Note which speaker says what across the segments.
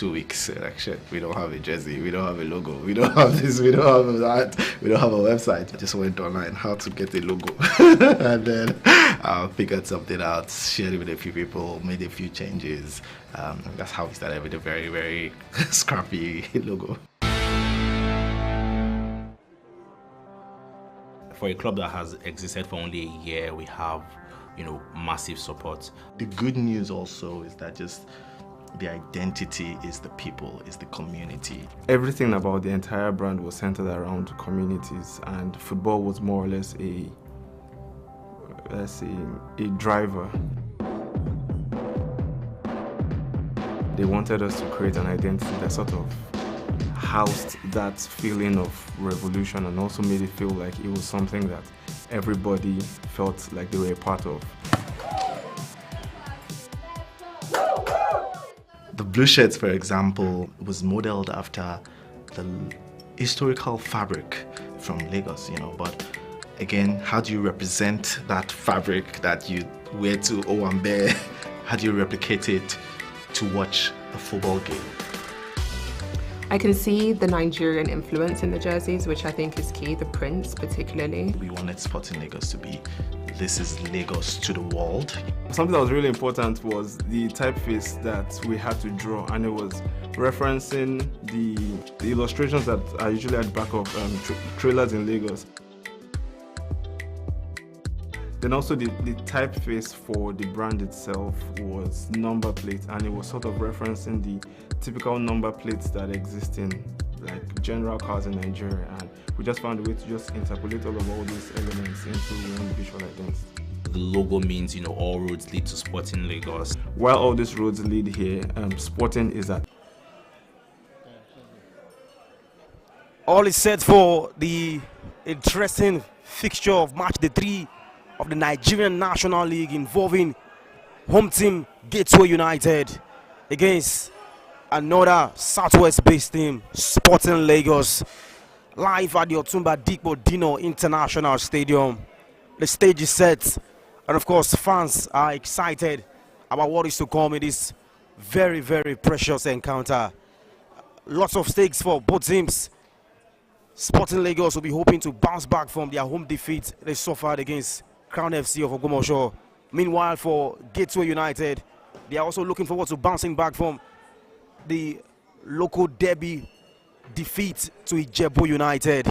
Speaker 1: 2 weeks. Like, shit, we don't have a jersey, we don't have a logo, we don't have this, we don't have that, we don't have a website. I just went online how to get a logo, and then figured something out, shared it with a few people, made a few changes. That's how we started with a very, very scrappy logo.
Speaker 2: For a club that has existed for only a year, we have, massive support.
Speaker 1: The good news also is that just the identity is the people, is the community.
Speaker 3: Everything about the entire brand was centered around communities, and football was more or less a driver. They wanted us to create an identity that sort of housed that feeling of revolution and also made it feel like it was something that everybody felt like they were a part of.
Speaker 1: The blue shirts, for example, was modeled after the historical fabric from Lagos, but again, how do you represent that fabric that you wear to Owambe? How do you replicate it to watch a football game?
Speaker 4: I can see the Nigerian influence in the jerseys, which I think is key, the prints particularly.
Speaker 1: We wanted Sporting Lagos to be, this is Lagos to the world.
Speaker 3: Something that was really important was the typeface that we had to draw, and it was referencing the illustrations that are usually at the back of trailers in Lagos. Then also the typeface for the brand itself was number plate, and it was sort of referencing the typical number plates that exist in like general cars in Nigeria, and we just found a way to just interpolate all these elements into one visual identity.
Speaker 2: The logo means, all roads lead to Sporting Lagos.
Speaker 3: While all these roads lead here, Sporting is at.
Speaker 5: All is set for the interesting fixture of match day 3 of the Nigerian National League involving home team Gateway United against another Southwest-based team, Sporting Lagos, live at the Otumba Dikbo Dino International Stadium. The stage is set, and of course, fans are excited about what is to come in this very, very precious encounter. Lots of stakes for both teams. Sporting Lagos will be hoping to bounce back from their home defeat they suffered against Crown FC of Ogumosho. Meanwhile, for Gateway United, they are also looking forward to bouncing back from the local derby defeat to Ijebu United.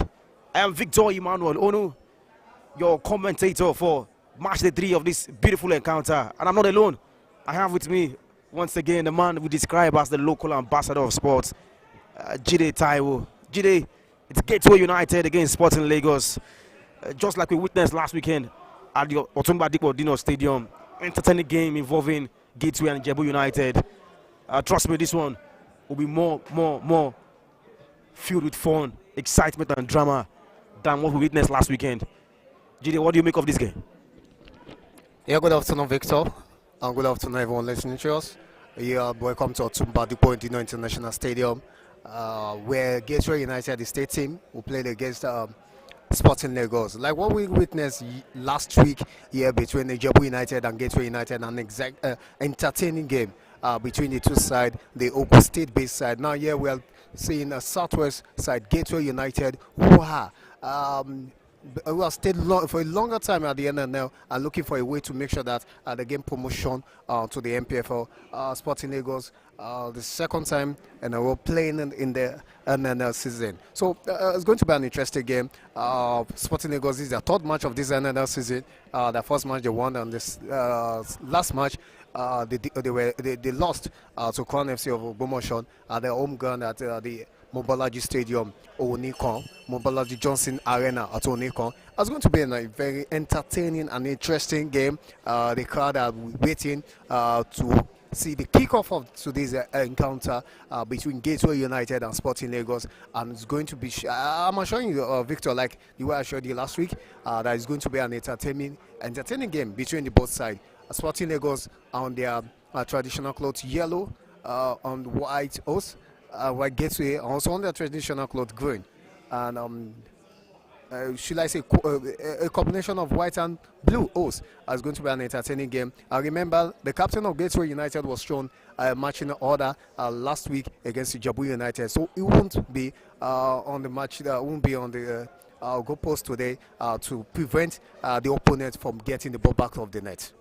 Speaker 5: I am Victor Emmanuel Onu, your commentator for match day 3 of this beautiful encounter. And I'm not alone. I have with me, once again, the man we describe as the local ambassador of sports, Jide Taiwo. Jide, it's Gateway United against Sporting Lagos. Just like we witnessed last weekend at the Otumba Dikbo Dino Stadium. Entertaining game involving Gateway and Ijebu United. Trust me, this one will be more filled with fun, excitement and drama than what we witnessed last weekend. Jide, what do you make of this game?
Speaker 6: Yeah, good afternoon, Victor. And good afternoon, everyone listening to us. Welcome to Otumba Dikbo Dino International Stadium, where Gateway United, the state team, will play against Sporting Lagos. Like what we witnessed last week here between Ijebu United and Gateway United, an entertaining game between the two sides, the Ogun State-based side. Now here we are seeing a Southwest side, Gateway United, who have stayed for a longer time at the NNL and looking for a way to make sure that they gain promotion to the MPFL. Sporting Lagos, the second time and we're playing in the NNL season. So it's going to be an interesting game. Sporting Lagos is their third match of this NNL season. The first match they won, and this last match they lost to Crown FC of Ogumosho at their home ground at the Mobolaji Stadium, Onikon, Mobolaji Johnson Arena at Onikon. It's going to be a very entertaining and interesting game. The crowd are waiting to see the kickoff of today's encounter between Gateway United and Sporting Lagos, and it's going to be. I'm assuring you, Victor, like the way I showed you last week, that it's going to be an entertaining game between the both sides. Sporting Lagos on their traditional clothes, yellow on white hose. White Gateway also on their traditional cloth green, and should I say, a combination of white and blue O's. It's going to be an entertaining game. I remember the captain of Gateway United was shown match in order last week against Ijebu United, so it won't be on the match. Won't be on the goal post today to prevent the opponent from getting the ball back of the net.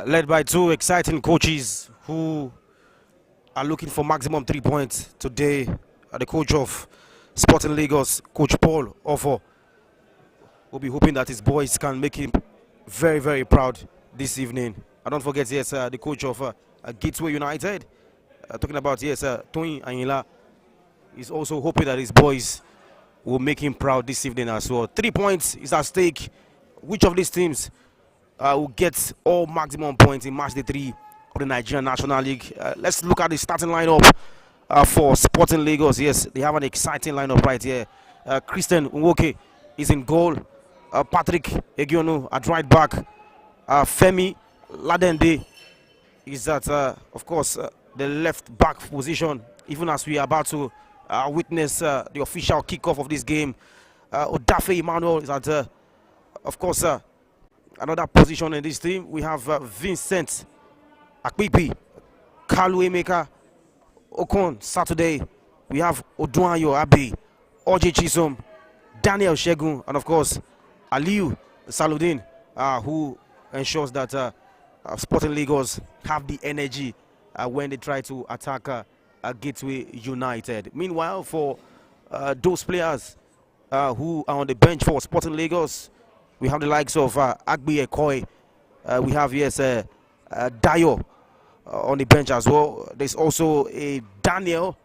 Speaker 5: Led by two exciting coaches who are looking for maximum 3 points today. The coach of Sporting Lagos, Coach Paul Ofo, will be hoping that his boys can make him very, very proud this evening. And don't forget, yes, the coach of Gateway United, talking about, yes, Tony Anila, is also hoping that his boys will make him proud this evening as well. 3 points is at stake. Which of these teams will get all maximum points in match day 3 of the Nigerian National League? Let's look at the starting lineup for Sporting Lagos. Yes, they have an exciting lineup right here. Christian Nwoke is in goal. Patrick Egiono at right back. Femi Ladende is at, of course, the left back position. Even as we are about to witness the official kickoff of this game, Odafe Emmanuel is at, of course, another position in this team. We have Vincent Akpipi, Kalu Emeka, Okon Saturday. We have Odunayo Abe, Oji Chisom, Daniel Shegun, and of course Aliu Saludin, who ensures that Sporting Lagos have the energy when they try to attack Gateway United. Meanwhile, for those players who are on the bench for Sporting Lagos, we have the likes of Agbi Ekoi. We have, yes, Dayo on the bench as well. There's also a Daniel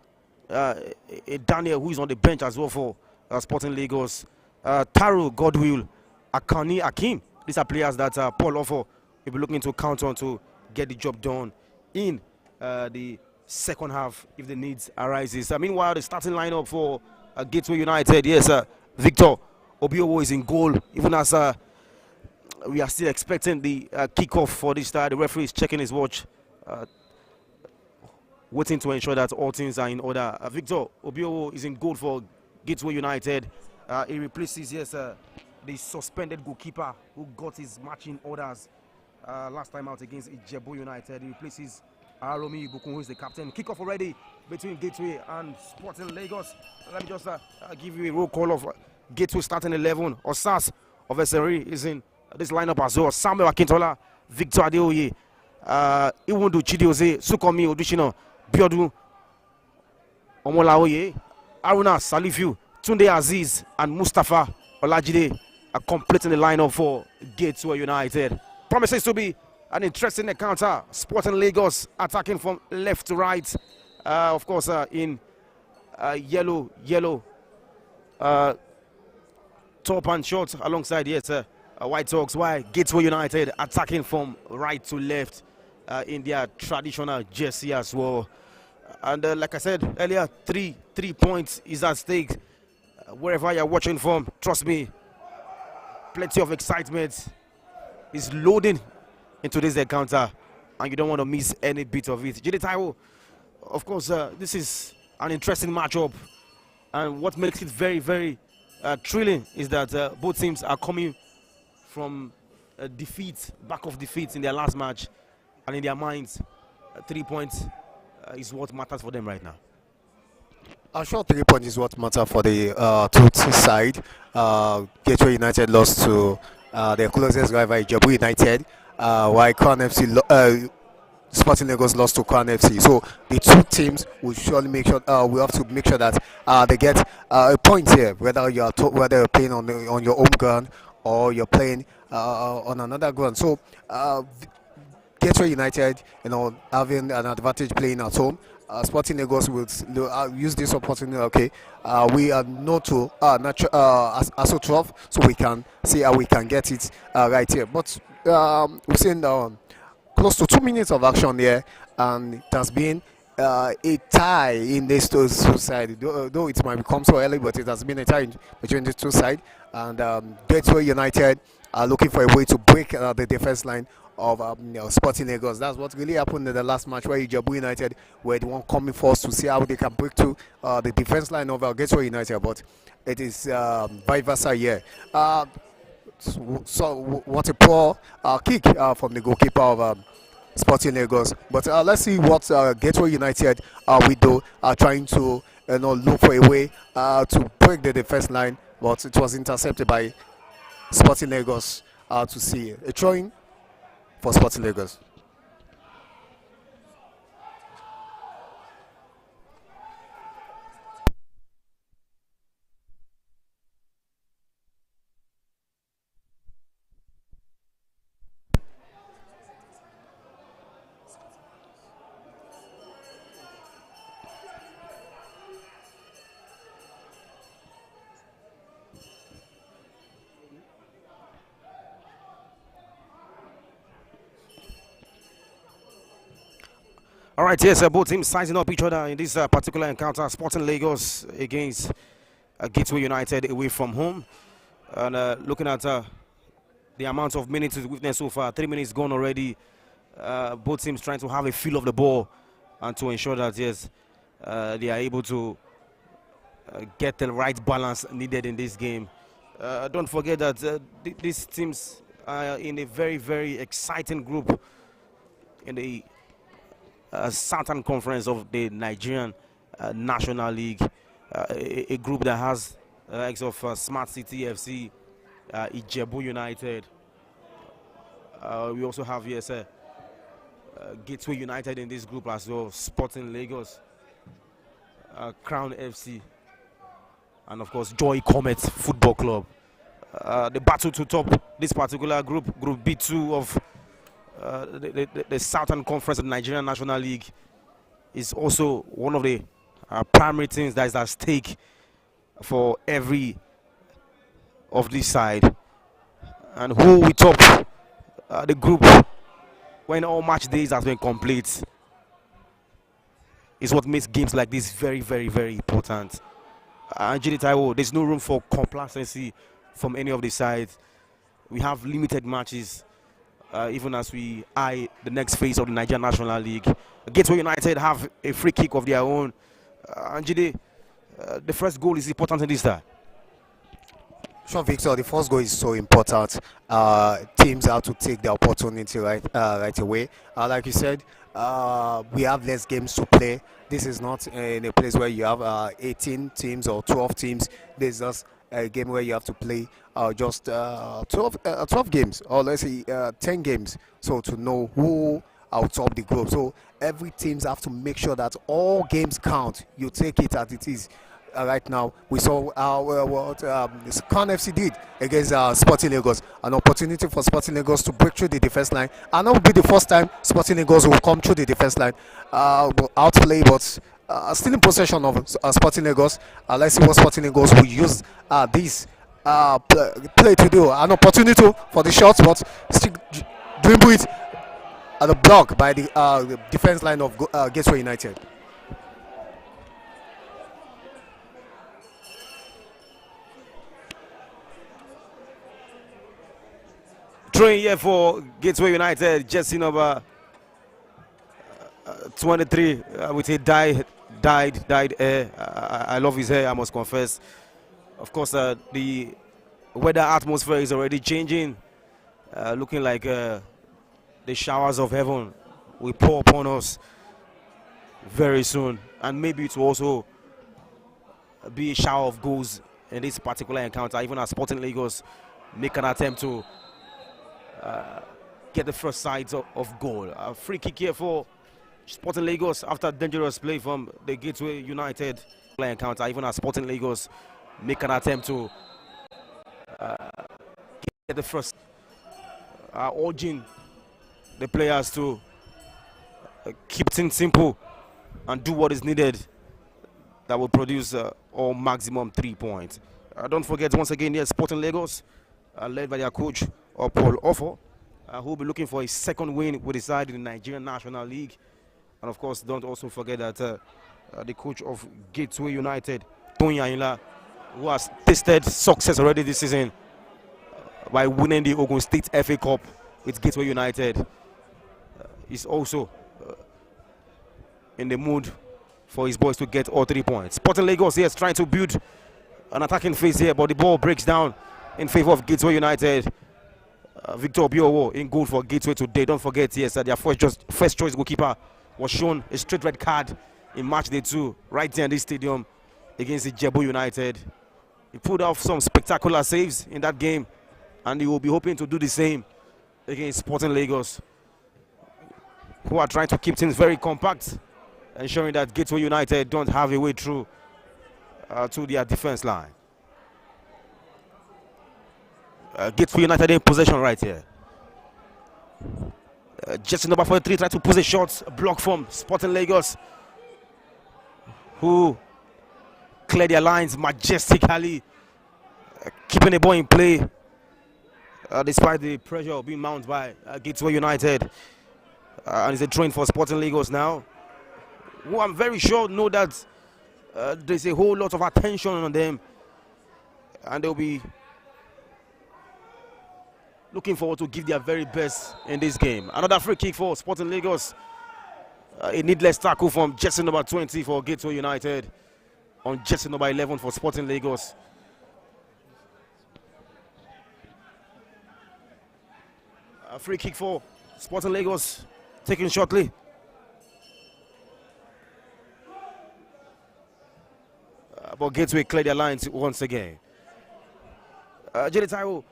Speaker 5: who is on the bench as well for Sporting Lagos. Taro Godwill, Akani Akim. These are players that Paul Offo will be looking to count on to get the job done in the second half if the needs arises. Meanwhile, the starting lineup for Gateway United, yes, Victor Obiowo is in goal, even as we are still expecting the kickoff for this start. The referee is checking his watch, waiting to ensure that all things are in order. Victor Obiowo is in goal for Gateway United. He replaces, yes, the suspended goalkeeper who got his matching orders last time out against Ijebu United. He replaces Aromi Ibukun, who is the captain. Kickoff already between Gateway and Sporting Lagos. Let me just give you a roll call of Gateway starting 11. Osas of SRE is in this lineup as well. Samuel Akintola, Victor Adeoye, Iwundu Chidioze, Sukomi Odushino, Biodu Omolaoye, Aruna Salifu, Tunde Aziz, and Mustafa Olajide are completing the lineup for Gateway United. Promises to be an interesting encounter. Sporting Lagos attacking from left to right. Of course, in yellow top and short alongside, yes, White Sox. Why Gateway United attacking from right to left in their traditional jersey as well. And like I said earlier, three points is at stake. Wherever you're watching from, trust me, plenty of excitement is loading into this encounter, and you don't want to miss any bit of it. Jide Taiwo, of course, this is an interesting matchup, and what makes it very, very thrilling is that both teams are coming from defeat, back of defeats in their last match, and in their minds, 3 points is what matters for them right now.
Speaker 6: I'm sure 3 points is what matters for the two side. Gateway United lost to their closest rival, Ijebu United, while Crown FC, Sporting Lagos lost to Crown FC. So the two teams will surely make sure we have to make sure that they get a point here, whether you're playing on your home ground or you're playing on another ground. So Gateway United, having an advantage playing at home. Sporting Lagos will use this opportunity. Okay, we are not to AstroTurf, so we can see how we can get it right here. But we've seen close to 2 minutes of action here, and it has been a tie in these two sides. Though it might become so early, but it has been a tie between the two sides. And Gateway United are looking for a way to break the defense line of Sporting Lagos. That's what really happened in the last match, where Ijebu United were the one coming first to see how they can break through the defense line of Gateway United, but it is vice versa here. So what a poor kick from the goalkeeper of Sporting Lagos. But let's see what Gateway United will do, trying to look for a way to break the defense line, but it was intercepted by Sporting Lagos. To see a throwing for Sporting Lagos.
Speaker 5: All right, yes, both teams sizing up each other in this particular encounter. Sporting Lagos against Gateway United away from home. And looking at the amount of minutes we've witnessed so far, 3 minutes gone already. Both teams trying to have a feel of the ball and to ensure that, yes, they are able to get the right balance needed in this game. Don't forget that these teams are in a very, very exciting group in the Southern Conference of the Nigerian National League, a group that has the likes of Smart City FC, Ijebu United. We also have, yes, Gateway United in this group as well, Sporting Lagos, Crown FC, and of course Joy Comet Football Club. The battle to top this particular group, Group B2 of the Southern Conference of the Nigerian National League, is also one of the primary things that is at stake for every of this side. And who will top the group when all match days has been complete is what makes games like this very, very, very important. Anjali Taiwo, there's no room for complacency from any of the sides. We have limited matches. Even as we eye the next phase of the Nigerian National League. Gateway United have a free kick of their own. Anjide, the first goal is important in this time.
Speaker 6: Sure, Victor, the first goal is so important. Teams have to take the opportunity right away. Like you said, we have less games to play. This is not in a place where you have 18 teams or 12 teams. This is just a game where you have to play just 12 games, or let's say 10 games, so to know who will top the group. So every teams have to make sure that all games count. You take it as it is. Right now, we saw what Crown FC did against Sporting Lagos. An opportunity for Sporting Lagos to break through the defense line, and that will be the first time Sporting Lagos will come through the defense line. Outplay, but still in possession of Sporting Lagos. Let's see what Sporting Lagos will use this play to do. An opportunity for the shots, but still dribble it at the block by the defense line of Gateway United.
Speaker 5: Throwing here for Gateway United, jersey number 23 with a dyed hair. I love his hair, I must confess. Of course, the weather atmosphere is already changing, looking like the showers of heaven will pour upon us very soon, and maybe it will also be a shower of goals in this particular encounter, even as Sporting Lagos make an attempt to get the first sides of goal. A free kick here for Sporting Lagos after dangerous play from the Gateway United encounter, even as Sporting Lagos make an attempt to get the first, urging the players to keep things simple and do what is needed that will produce all maximum 3 points. Don't forget, once again, yes, Sporting Lagos, led by their coach, Paul Offo, who will be looking for a second win with his side in the Nigerian National League. And of course, don't also forget that the coach of Gateway United, Tony Ayinla, who has tasted success already this season by winning the Ogun State FA Cup with Gateway United is also in the mood for his boys to get all 3 points. Sporting Lagos here is trying to build an attacking phase here, but the ball breaks down in favor of Gateway United. Victor Obiowo in goal for Gateway today. Don't forget, yes, their first choice goalkeeper was shown a straight red card in match day 2 right there in this stadium against Ijebu United. He pulled off some spectacular saves in that game, and he will be hoping to do the same against Sporting Lagos, who are trying to keep things very compact, ensuring that Gateway United don't have a way through to their defense line. Gateway United in possession right here. Jersey number 43 trying to pose a shot, block from Sporting Lagos, who clear their lines majestically, keeping the ball in play despite the pressure being mounted by Gateway United. And it's a train for Sporting Lagos now, who I'm very sure know that there's a whole lot of attention on them, and they'll be looking forward to give their very best in this game. Another free kick for Sporting Lagos. A needless tackle from jersey number 20 for Gateway United on jersey number 11 for Sporting Lagos. A free kick for Sporting Lagos, taken shortly. But Gateway clear their lines once again. Jelly Taiwo,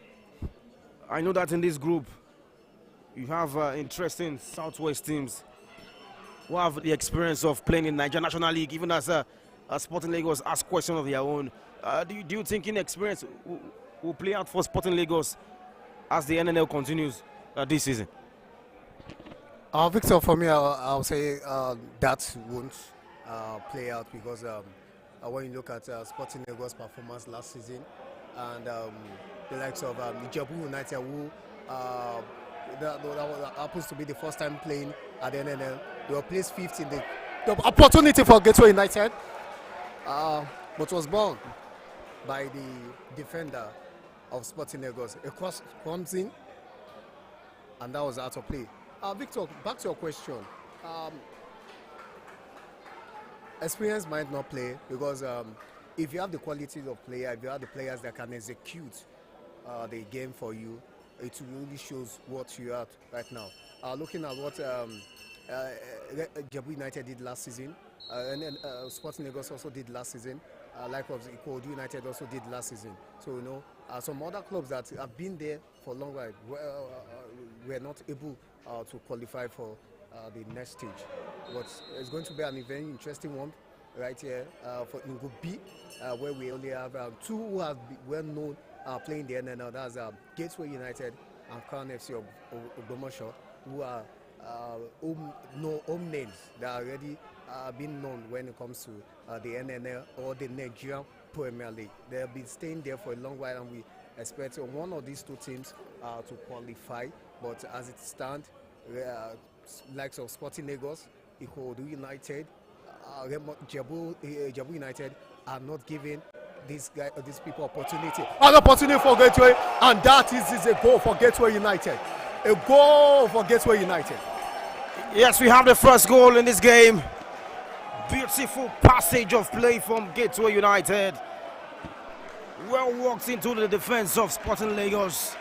Speaker 5: I know that in this group you have interesting Southwest teams who have the experience of playing in Nigeria National League, even as Sporting Lagos ask questions of their own. Do you think inexperience will play out for Sporting Lagos as the NNL continues this season?
Speaker 6: Victor, for me, I'll say that won't play out because when you look at Sporting Lagos' performance last season and the likes of Ijebu United, who that happens to be the first time playing at the NNL, they were placed 5th in the opportunity for Gateway United, but was born by the defender of Sporting Lagos. A cross comes in, and that was out of play. Victor, back to your question. Experience might not play because if you have the qualities of player, if you have the players that can execute the game for you, it really shows what you are right now. Looking at what Ijebu United did last season, and then Sporting Lagos also did last season, likewise Ikorodu United also did last season. So you know, some other clubs that have been there for a long while were not able to qualify for the next stage. But it's going to be an very interesting one right here for in Group B, where we only have 2 who have well known playing the NNL. That's Gateway United and Crown FC of Ogbomoso, who are home names that are already been known when it comes to the NNL or the Nigerian Premier League. They'll be staying there for a long while, and we expect one of these 2 teams to qualify. But as it stands, likes of Sporting Lagos, Ikorodu United, Ijebu United are not giving these people opportunity. An opportunity for Gateway, and that is a goal for Gateway United. A goal for Gateway United.
Speaker 5: Yes, we have the first goal in this game. Beautiful passage of play from Gateway United. Well walked into the defense of Sporting Lagos.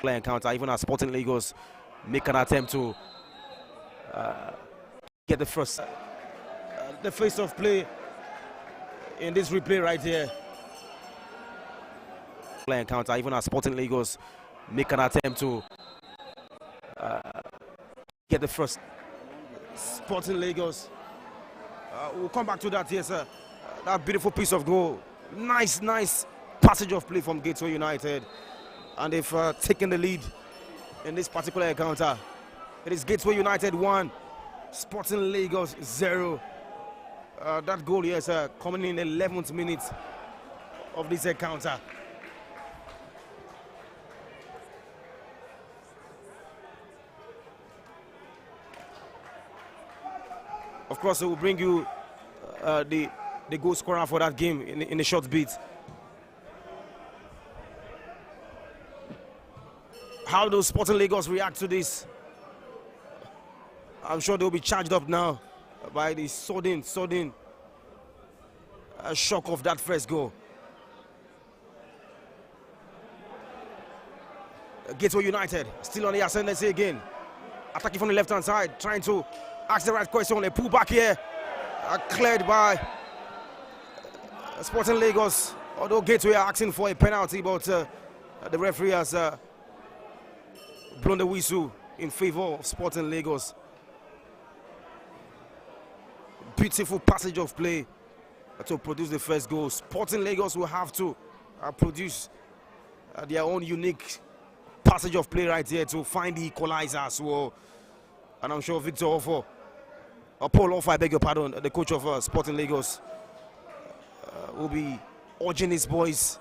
Speaker 5: Play encounter, even as Sporting Lagos make an attempt to get the first the face of play in this replay right here. Play encounter, even as Sporting Lagos make an attempt to get the first. Sporting Lagos, we'll come back to that. Yes, that beautiful piece of goal. Nice passage of play from Gateway United, and they've taken the lead in this particular encounter. It is Gateway United 1, Sporting Lagos 0. That goal, yes, coming in the 11th minute of this encounter. Of course, it will bring you the goal scorer for that game in a short bit. how do Sporting Lagos react to this? I'm sure they'll be charged up now by the sudden shock of that first goal. Gateway United still on the ascendancy again. Attacking from the left-hand side, trying to ask the right question. They pull back here. Cleared by Sporting Lagos. Although Gateway are asking for a penalty, but the referee has blown the whistle in favor of Sporting Lagos. Beautiful passage of play to produce the first goal. Sporting Lagos will have to produce their own unique passage of play right here to find the equalizer as well. And I'm sure Victor Paul Offa, I beg your pardon, the coach of Sporting Lagos, will be urging his boys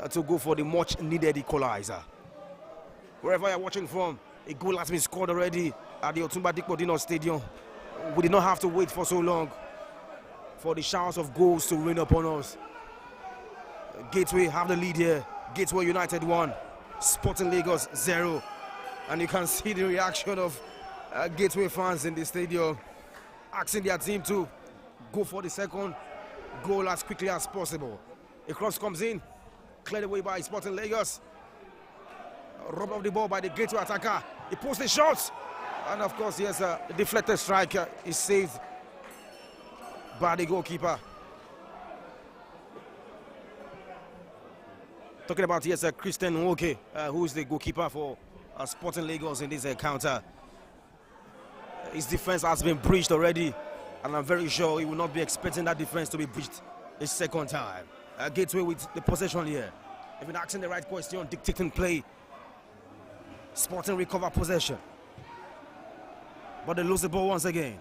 Speaker 5: to go for the much needed equalizer. Wherever you're watching from, a goal has been scored already at the Otumba Dikpo Dino Stadium. We did not have to wait for so long for the showers of goals to rain upon us. Gateway have the lead here. Gateway United 1, Sporting Lagos 0. And you can see the reaction of Gateway fans in the stadium, asking their team to go for the second goal as quickly as possible. A cross comes in, cleared away by Sporting Lagos. Robbed of the ball by the Gateway attacker. He posts the shot. And of course, yes, the deflected strike is saved by the goalkeeper. Talking about, yes, Christian Nwoke, who is the goalkeeper for Sporting Lagos in this encounter. His defense has been breached already, and I'm very sure he will not be expecting that defense to be breached the second time. Gateway with the possession here. They've been asking the right question, dictating play. Sporting recover possession, but they lose the ball once again.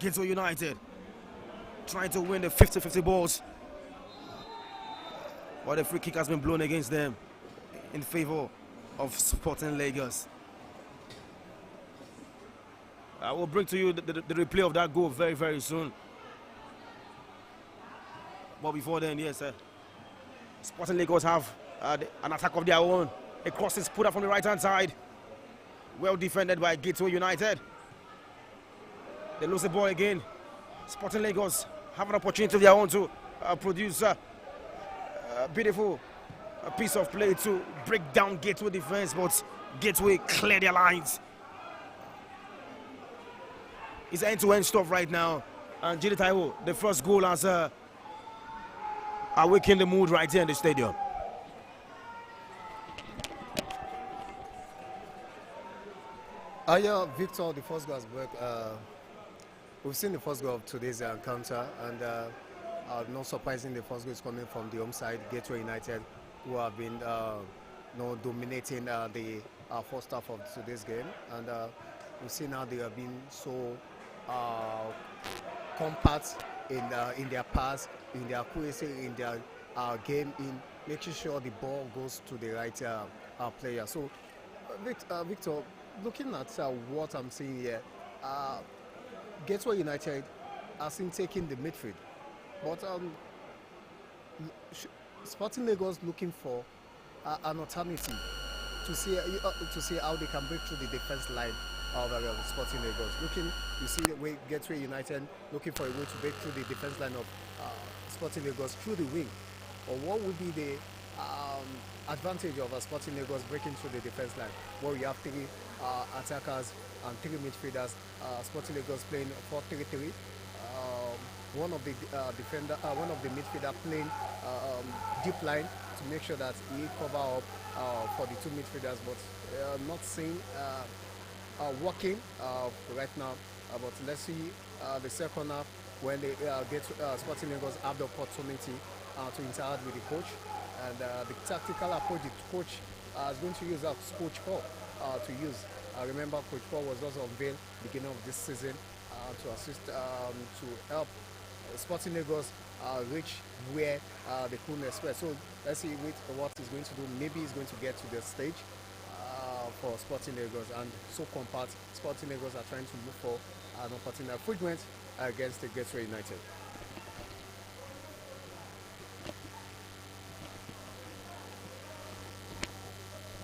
Speaker 5: Gateway United trying to win the 50-50 balls, but the free kick has been blown against them in favor of Sporting Lagos. I will bring to you the replay of that goal very, very soon. But before then, yes, Sporting Lagos have an attack of their own. A cross is put up from the right-hand side. Well defended by Gateway United. They lose the ball again. Sporting Lagos have an opportunity of their own to produce a beautiful piece of play to break down Gateway defense, but Gateway clear their lines. It's end-to-end stuff right now. And Jide Taiwo, the first goal has awakened the mood right here in the stadium.
Speaker 6: Yeah, Victor, the first goal has worked. We've seen the first goal of today's encounter, and not surprising, the first goal is coming from the home side, Gateway United, who have been dominating the first half of today's game. And we see now they have been so compact in their pass, in their accuracy, in their game, in making sure the ball goes to the right player. So, Victor, looking at what I'm seeing here, Gateway United has seen taking the midfield, but Sporting Lagos looking for an alternative to see how they can break through the defense line of Sporting Lagos. You see the way Gateway United looking for a way to break through the defense line of Sporting Lagos through the wing. Or what would be the advantage of Sporting Lagos breaking through the defense line, where we have three attackers and three midfielders? Sporting Lagos playing 4-3-3. One of the midfielder playing deep line to make sure that he cover up for the two midfielders, but not seeing working right now. But let's see the second half when they Sporting Lagos have the opportunity to interact with the coach, and the tactical approach the coach is going to use as Coach Paul to use. Remember, Coach Paul was also unveiled beginning of this season to assist to help Sporting Lagos reach where they couldn't expect. So let's see what he's going to do. Maybe he's going to get to the stage for Sporting Lagos, and so compact. Sporting Lagos are trying to look for an opportunity frequent against the Gateway United.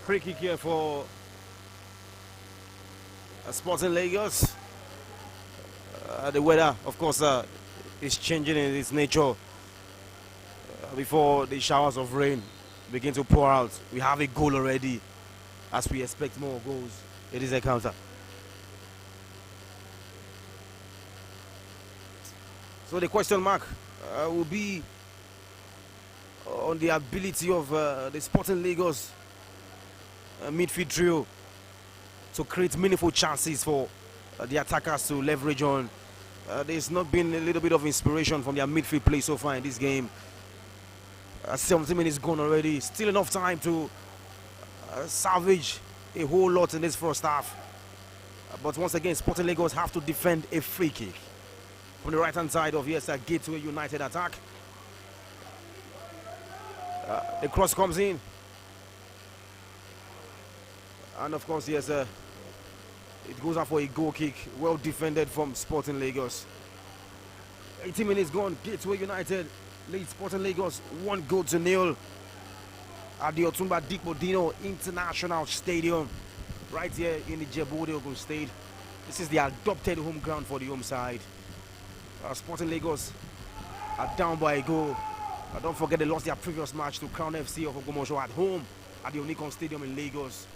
Speaker 5: Free kick here for Sporting Lagos. The weather, of course, is changing in its nature. Before the showers of rain begin to pour out, we have a goal already. As we expect more goals, it is a counter. So the question mark will be on the ability of the Sporting Lagos midfield trio to create meaningful chances for the attackers to leverage on. There's not been a little bit of inspiration from their midfield play so far in this game. 17 minutes gone already. Still enough time to salvage a whole lot in this first half. But once again, Sporting Lagos have to defend a free kick from the right-hand side of Gateway United attack. The cross comes in. And of course, it goes out for a goal kick. Well defended from Sporting Lagos. 18 minutes gone. Gateway United leads Sporting Lagos 1-0 at the Otumba Dikbodino International Stadium right here in the Ijebu-Ode, Ogun State. This is the adopted home ground for the home side. Sporting Lagos are down by a goal. Don't forget they lost their previous match to Crown FC of Ogumosho at home at the Onikon Stadium in Lagos.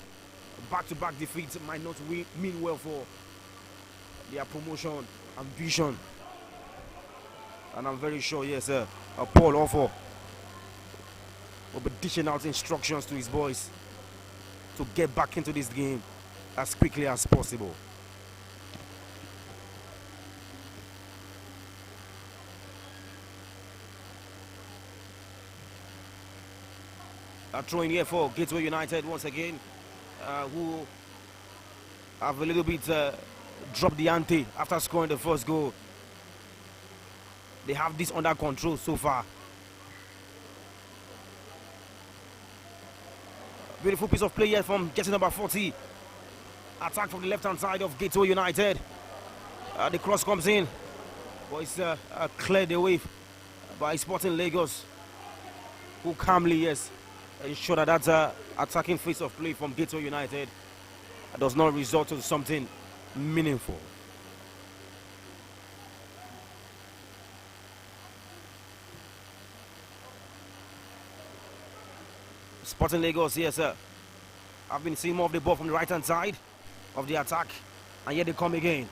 Speaker 5: Back-to-back defeats might not mean well for their promotion ambition. And I'm very sure, Paul Offo will be dishing out instructions to his boys to get back into this game as quickly as possible. Throwing here for Gateway United once again, who have a little bit dropped the ante after scoring the first goal. They have this under control so far. Beautiful piece of play here from jersey number 40. Attack from the left-hand side of Gateway United. The cross comes in, but it's cleared away by Sporting Lagos, who calmly, ensure that attacking phase of play from Gateway United does not result in something meaningful. Sporting Lagos, I've been seeing more of the ball from the right-hand side of the attack, and here they come again.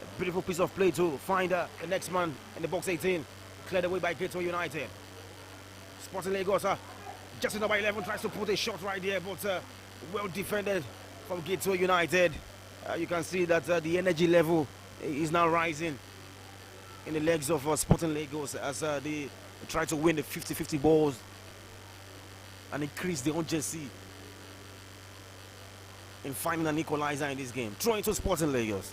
Speaker 5: A beautiful piece of play to find the next man in the box 18, cleared away by Gateway United. Sporting Lagos, just number 11 tries to put a shot right there, but well defended from Gateway United. You can see that the energy level is now rising in the legs of Sporting Lagos as they try to win the 50-50 balls and increase the urgency in finding an equalizer in this game. Throw into Sporting Lagos.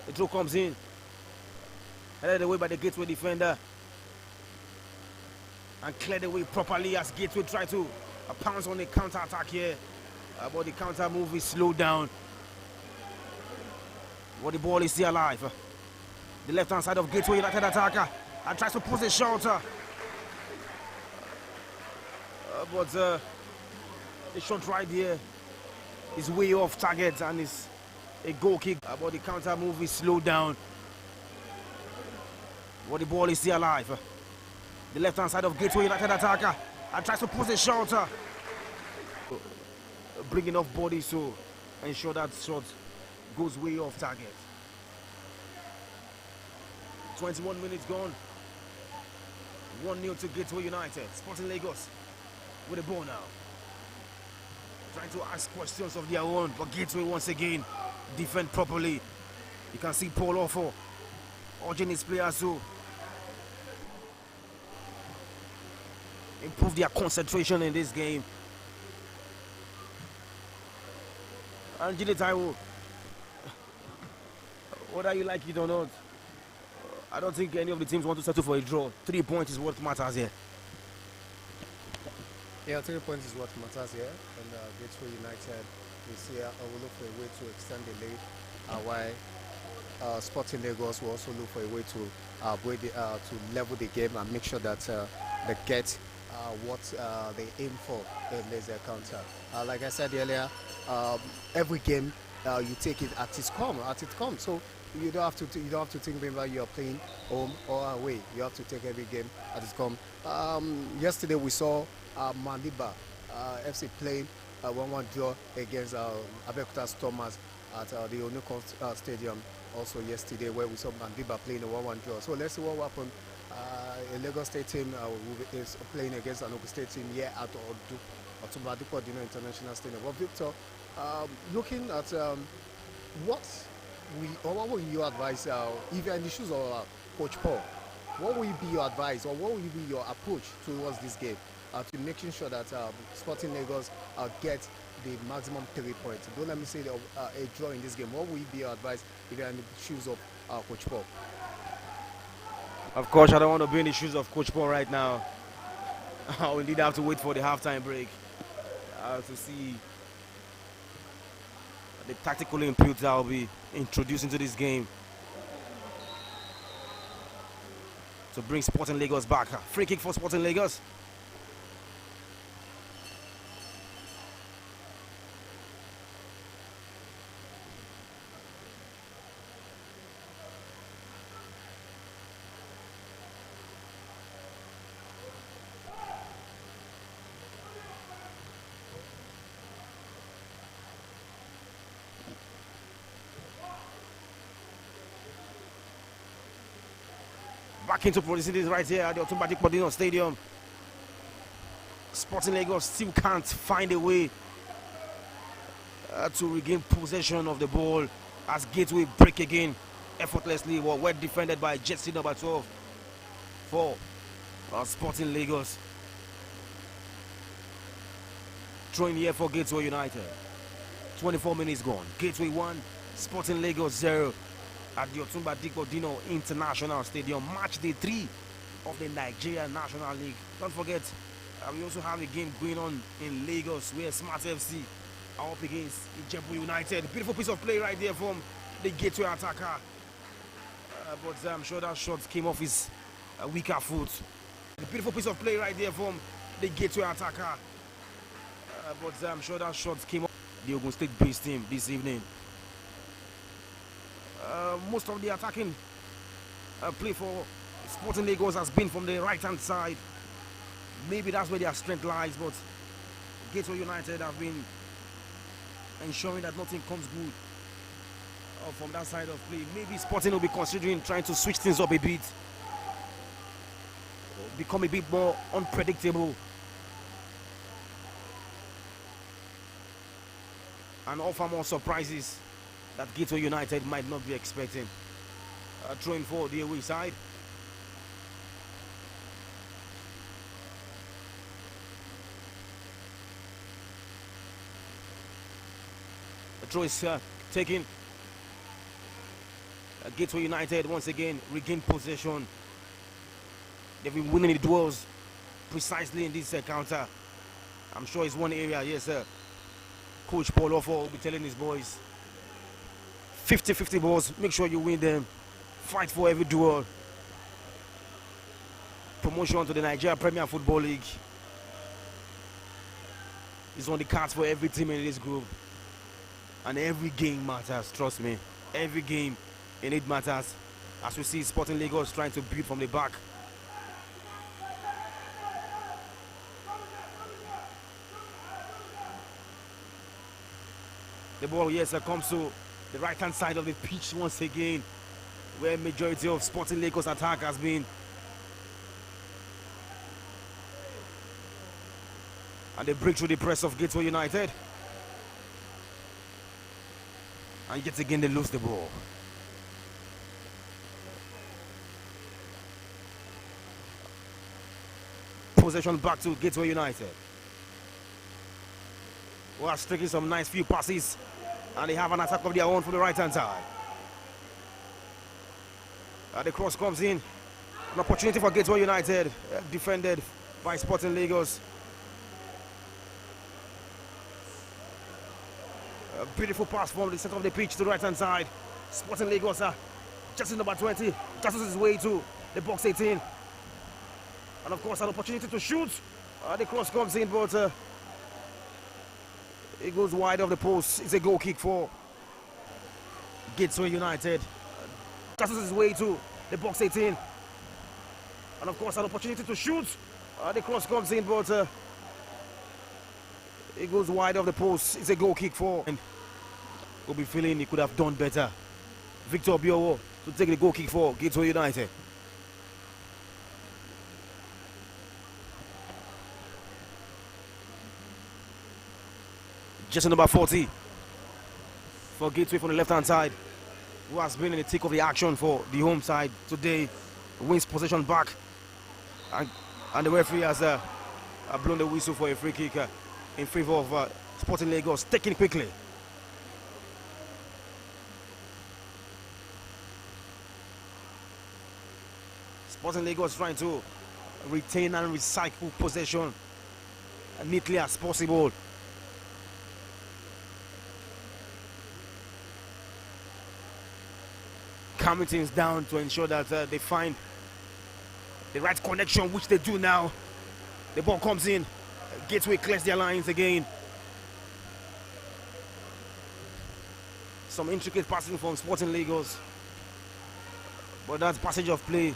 Speaker 5: The throw comes in, headed away by the Gateway defender, and cleared away properly as Gateway try to pounce on the counter attack here, but the counter move is slowed down. But the ball is still alive. The left hand side of Gateway United attacker and tries to push a shot, but the shot right here is way off target and is a goal kick, but the counter move is slowed down. But the ball is still alive. The left hand side of Gateway United attacker and tries to push a shot, bring enough bodies to ensure that shot goes way off target. 21 minutes gone. 1-0 to Gateway United. Sporting Lagos with the ball now. Trying to ask questions of their own, but Gateway once again defend properly. You can see Paul Offo urging his players to improve their concentration in this game. And Jide Taiwo, whether you like it or not, I don't think any of the teams want to settle for a draw. 3 points is what matters here.
Speaker 6: Yeah, 3 points is what matters here. And Gateway United is here. I will look for a way to extend the lead. While Sporting Lagos will also look for a way to level the game and make sure that they get what they aim for in this counter. Like I said earlier, every game you take it at its come. So you don't have to think whether you're playing home or away. You have to take every game at its come. Yesterday we saw Mandiba FC playing 1-1 draw against Abeokuta Stormers at the Onukon Stadium also yesterday, where we saw Mandiba playing a 1-1 draw. So let's see what will happen. A Lagos State team is playing against an Ogun State team here at Otumba Adepo International Stadium. Well, Victor, looking at what will you advise if you're in the shoes of Coach Paul? What will be your advice, or what will be your approach towards this game to making sure that Sporting Lagos get the maximum 3 points? Don't let me say a draw in this game. What will be your advice if you're in the shoes of Coach Paul?
Speaker 5: Of course, I don't want to be in the shoes of Coach Paul right now. I will indeed have to wait for the halftime break to see the tactical input that will be introduced into this game to bring Sporting Lagos back. Free kick for Sporting Lagos. Back into proceedings right here at the Otumba Adepo Stadium. Sporting Lagos still can't find a way to regain possession of the ball as Gateway break again effortlessly. Well defended by jersey number 12 for Sporting Lagos. Throwing here for Gateway United. 24 minutes gone. Gateway 1, Sporting Lagos 0. At the Otumba Adepo International Stadium, match day 3 of the Nigeria National League. Don't forget, we also have a game going on in Lagos where Smart FC are up against Ijebu United. Beautiful piece of play right there from the Gateway attacker. But I'm sure that shot came off his weaker foot. The beautiful piece of play right there from the Gateway attacker. But I'm sure that shot came off the Ogun State based team this evening. Most of the attacking play for Sporting Lagos has been from the right-hand side. Maybe that's where their strength lies, but Gateway United have been ensuring that nothing comes good from that side of play. Maybe Sporting will be considering trying to switch things up a bit, become a bit more unpredictable, and offer more surprises that Gateway United might not be expecting. Throwing for the away side. The throw is taken. Gateway United once again regain possession. They've been winning the duels precisely in this counter. I'm sure it's one area, yes sir. Coach Paul Offo will be telling his boys 50-50 balls, make sure you win them. Fight for every duel. Promotion to the Nigeria Premier Football League is on the cards for every team in this group. And every game matters, trust me. Every game in it matters. As we see Sporting Lagos trying to build from the back. The ball, yes, comes to the right-hand side of the pitch once again, where majority of Sporting Lagos attack has been. And they break through the press of Gateway United. And yet again they lose the ball. Possession back to Gateway United. We are striking some nice few passes. And they have an attack of their own from the right-hand side. The cross comes in. An opportunity for Gateway United. Defended by Sporting Lagos. A beautiful pass from the center of the pitch to the right-hand side. Sporting Lagos, just in number 20, just his way to the box 18. And of course, an opportunity to shoot. The cross comes in, but it goes wide of the post. It's a goal kick for Gateway United. Just his way to the box 18. And of course, an opportunity to shoot. The cross comes in, but it goes wide of the post. It's a goal kick for. And we'll be feeling he could have done better. Victor Biowo to take the goal kick for Gateway United. Just number 40 for Gateway from the left-hand side, who has been in the thick of the action for the home side today. Wins possession back, and the referee has blown the whistle for a free kick in favor of Sporting Lagos, taken quickly. Sporting Lagos trying to retain and recycle possession as neatly as possible. Calming things down to ensure that they find the right connection, which they do now. The ball comes in, Gateway clears their lines again. Some intricate passing from Sporting Lagos, but that passage of play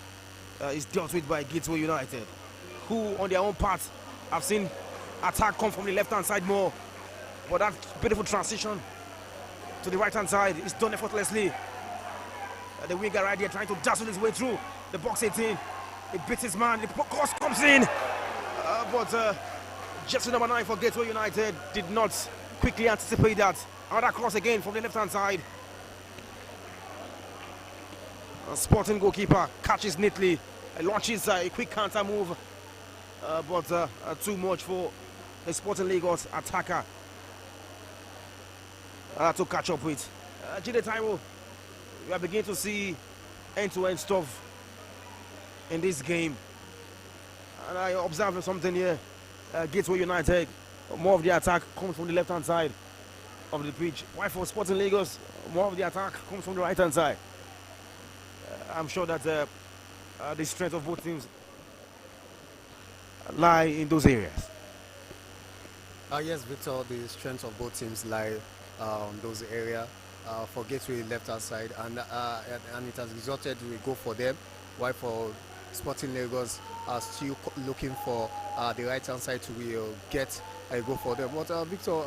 Speaker 5: is dealt with by Gateway United, who on their own part have seen attack come from the left hand side more, but that beautiful transition to the right hand side is done effortlessly. The winger right there trying to dazzle his way through the box 18. He beats his man, the cross comes in. But jersey number 9 for Gateway United did not quickly anticipate that. Another cross again from the left-hand side. Sporting goalkeeper catches neatly, launches a quick counter move, but too much for the Sporting Lagos attacker to catch up with. Jide Taiwo, we are beginning to see end-to-end stuff in this game, and I observed something here. Gateway United, more of the attack comes from the left-hand side of the pitch, while for Sporting Lagos, more of the attack comes from the right-hand side. I'm sure that the strength of both teams lie in those areas.
Speaker 6: Yes, Victor, the strength of both teams lie on those areas. For Gateway left-hand side, and it has resulted we go for them, while for Sporting Lagos are still looking for the right-hand side to get a go for them. But Victor,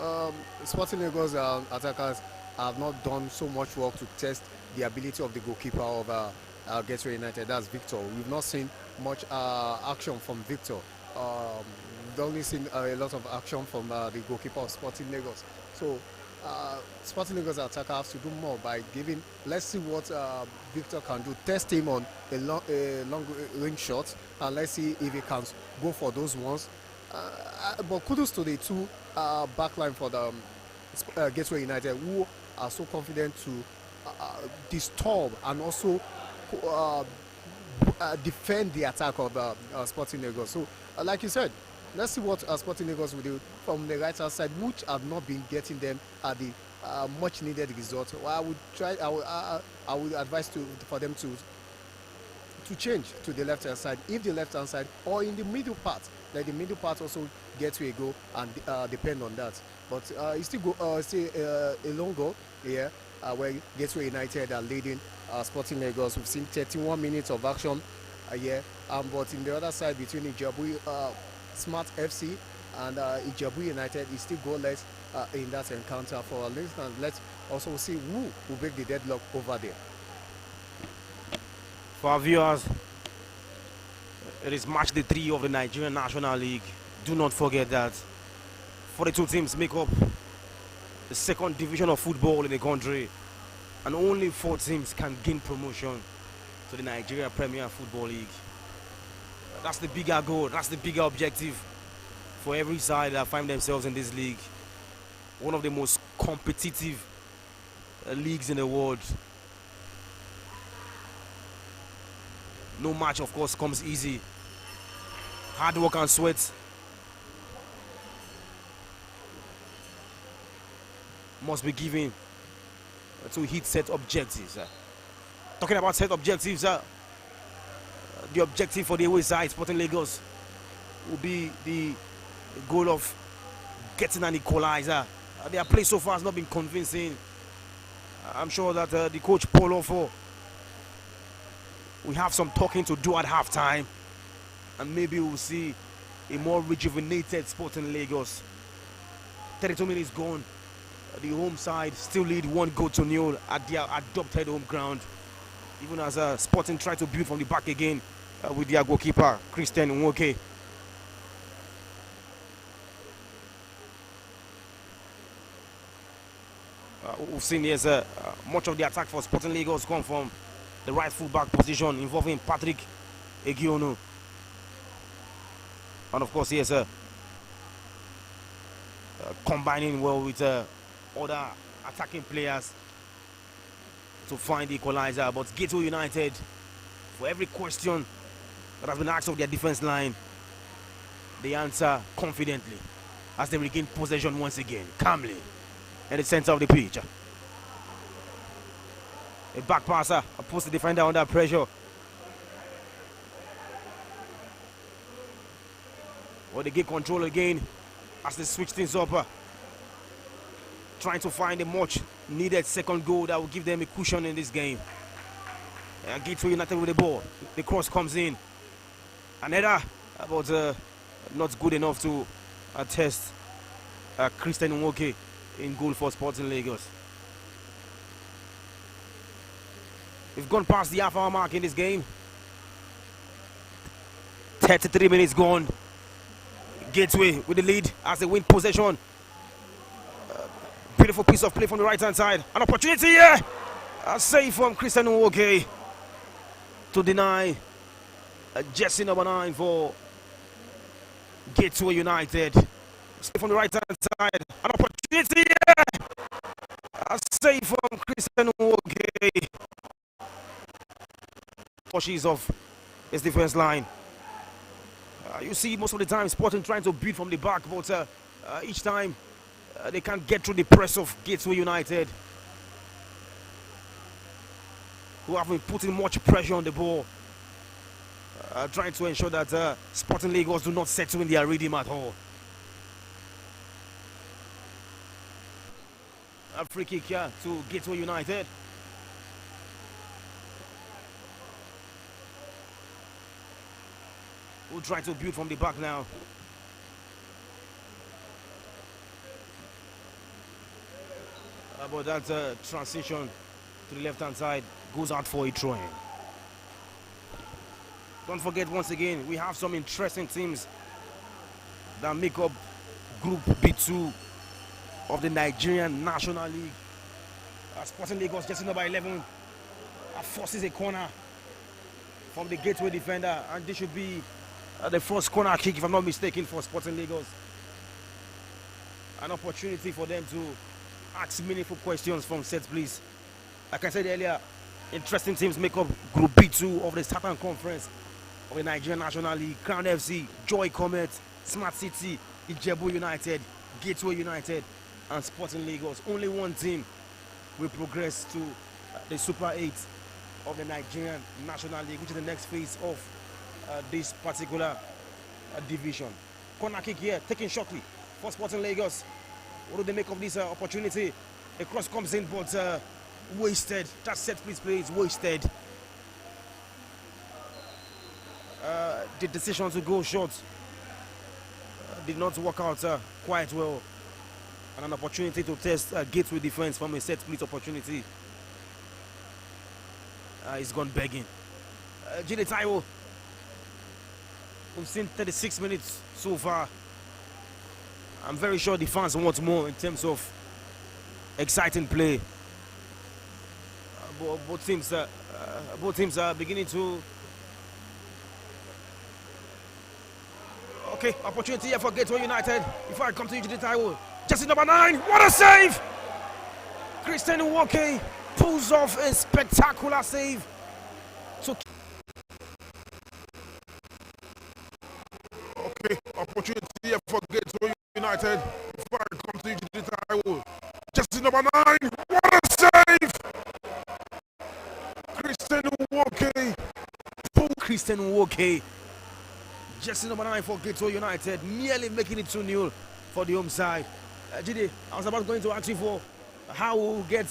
Speaker 6: Sporting Lagos attackers have not done so much work to test the ability of the goalkeeper of Gateway United. That's Victor. We've not seen much action from Victor. We've only seen a lot of action from the goalkeeper of Sporting Lagos. So Sporting Lagos attacker has to do more by giving. Let's see what Victor can do. Test him on a long range shot, and let's see if he can go for those ones. But kudos to the two backline for the Gateway United, who are so confident to disturb and also defend the attack of Sporting Lagos. So, like you said, let's see what Sporting Lagos will do from the right hand side, which have not been getting them at the much needed result. Well, I would advise for them to change to the left hand side, if the left hand side, or in the middle part. Let the middle part also get to a goal and depend on that. But it's still a long goal here, where Gateway United are leading Sporting Lagos. We've seen 31 minutes of action here, but in the other side between Ijebu Smart FC and Ijebu United is still goalless in that encounter for our listeners. Let's also see who will break the deadlock over there.
Speaker 5: For our viewers, it is match day 3 of the Nigerian National League. Do not forget that 42 teams make up the second division of football in the country, and only 4 teams can gain promotion to the Nigeria Premier Football League. That's the bigger goal, that's the bigger objective for every side that find themselves in this league. One of the most competitive leagues in the world. No match, of course, comes easy. Hard work and sweat must be given to hit set objectives. Talking about set objectives, the objective for the away side, Sporting Lagos, will be the goal of getting an equalizer. Their play so far has not been convincing. I'm sure that the coach Paul Ofo, we have some talking to do at halftime, and maybe we'll see a more rejuvenated Sporting Lagos. 32 minutes gone. The home side still lead 1-0 at their adopted home ground. Even as Sporting try to build from the back again with their goalkeeper, Christian Nwoke. We've seen yes, much of the attack for Sporting Lagos come from the right full-back position involving Patrick Egiono. And of course, yes, combining well with other attacking players to find the equalizer. But Gateway United, for every question that has been asked of their defense line, they answer confidently as they regain possession once again, calmly, in the center of the pitch. A back passer, puts the defender under pressure. Well, they get control again as they switch things up. Trying to find a much needed second goal that will give them a cushion in this game. Gateway United with the ball. The cross comes in. An header, but not good enough to test Christian Nwoke in goal for Sporting Lagos. We've gone past the half-hour mark in this game. 33 minutes gone. Gateway with the lead as they win possession. Beautiful piece of play from the right-hand side. An opportunity here. A save from Christian Nwoke to deny jersey number 9 for Gateway United. Save from the right-hand side. An opportunity here. A save from Christian Nwoke. Pushes of his defense line. You see most of the time Sporting trying to beat from the back, but each time they can't get through the press of Gateway United, who have been putting much pressure on the ball, trying to ensure that Sporting Lagos do not settle in their rhythm at all. A free kick here to Gateway United. We'll try to build from the back now. But that transition to the left-hand side goes out for a throw-in. Don't forget, once again, we have some interesting teams that make up Group B2 of the Nigerian National League. Sporting Lagos, jersey number 11, forces a corner from the Gateway defender, and this should be the first corner kick, if I'm not mistaken, for Sporting Lagos. An opportunity for them to ask meaningful questions from set plays. Like I said earlier, interesting teams make up Group B2 of the Southern Conference of the Nigerian National League. Crown FC, Joy Comet, Smart City, Ijebu United, Gateway United, and Sporting Lagos. Only one team will progress to the Super 8 of the Nigerian National League, which is the next phase of this particular division. Corner kick here, taken shortly for Sporting Lagos. What do they make of this opportunity? The cross comes in, but wasted. That set piece play is wasted. The decision to go short did not work out quite well. And an opportunity to test Gateway defense from a set split opportunity. He's gone begging. Jide Taiwo. We've seen 36 minutes so far. I'm very sure the fans want more in terms of exciting play. Both teams are beginning to. Okay, opportunity here for Gateway United. Before I come to you, Jide Taiwo, jersey number 9. What a save! Christian Nwoke pulls off a spectacular save.
Speaker 7: Okay, opportunity here for Gateway United. Before I come to you, Jide Taiwo, jersey number 9. What a save!
Speaker 5: Nwoke. Jersey number 9 for Gateway United, nearly making it 2-0 for the home side. Jide, I was about going to ask you for how we'll get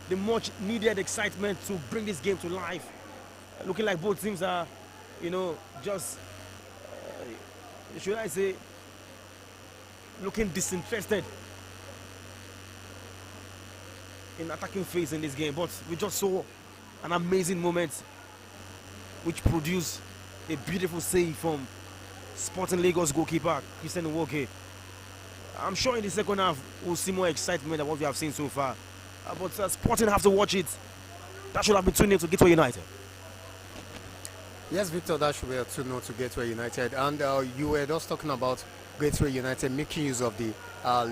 Speaker 5: the much needed excitement to bring this game to life. Looking like both teams are, just, should I say, looking disinterested in attacking phase in this game. But we just saw an amazing moment which produced a beautiful save from Sporting Lagos goalkeeper Christian Nwoke. I'm sure in the second half we'll see more excitement than what we have seen so far. But Sporting have to watch it. That should have been 2-0 to Gateway United.
Speaker 6: Yes, Victor, that should be a 2-0 to Gateway United. And you were just talking about Gateway United making use of the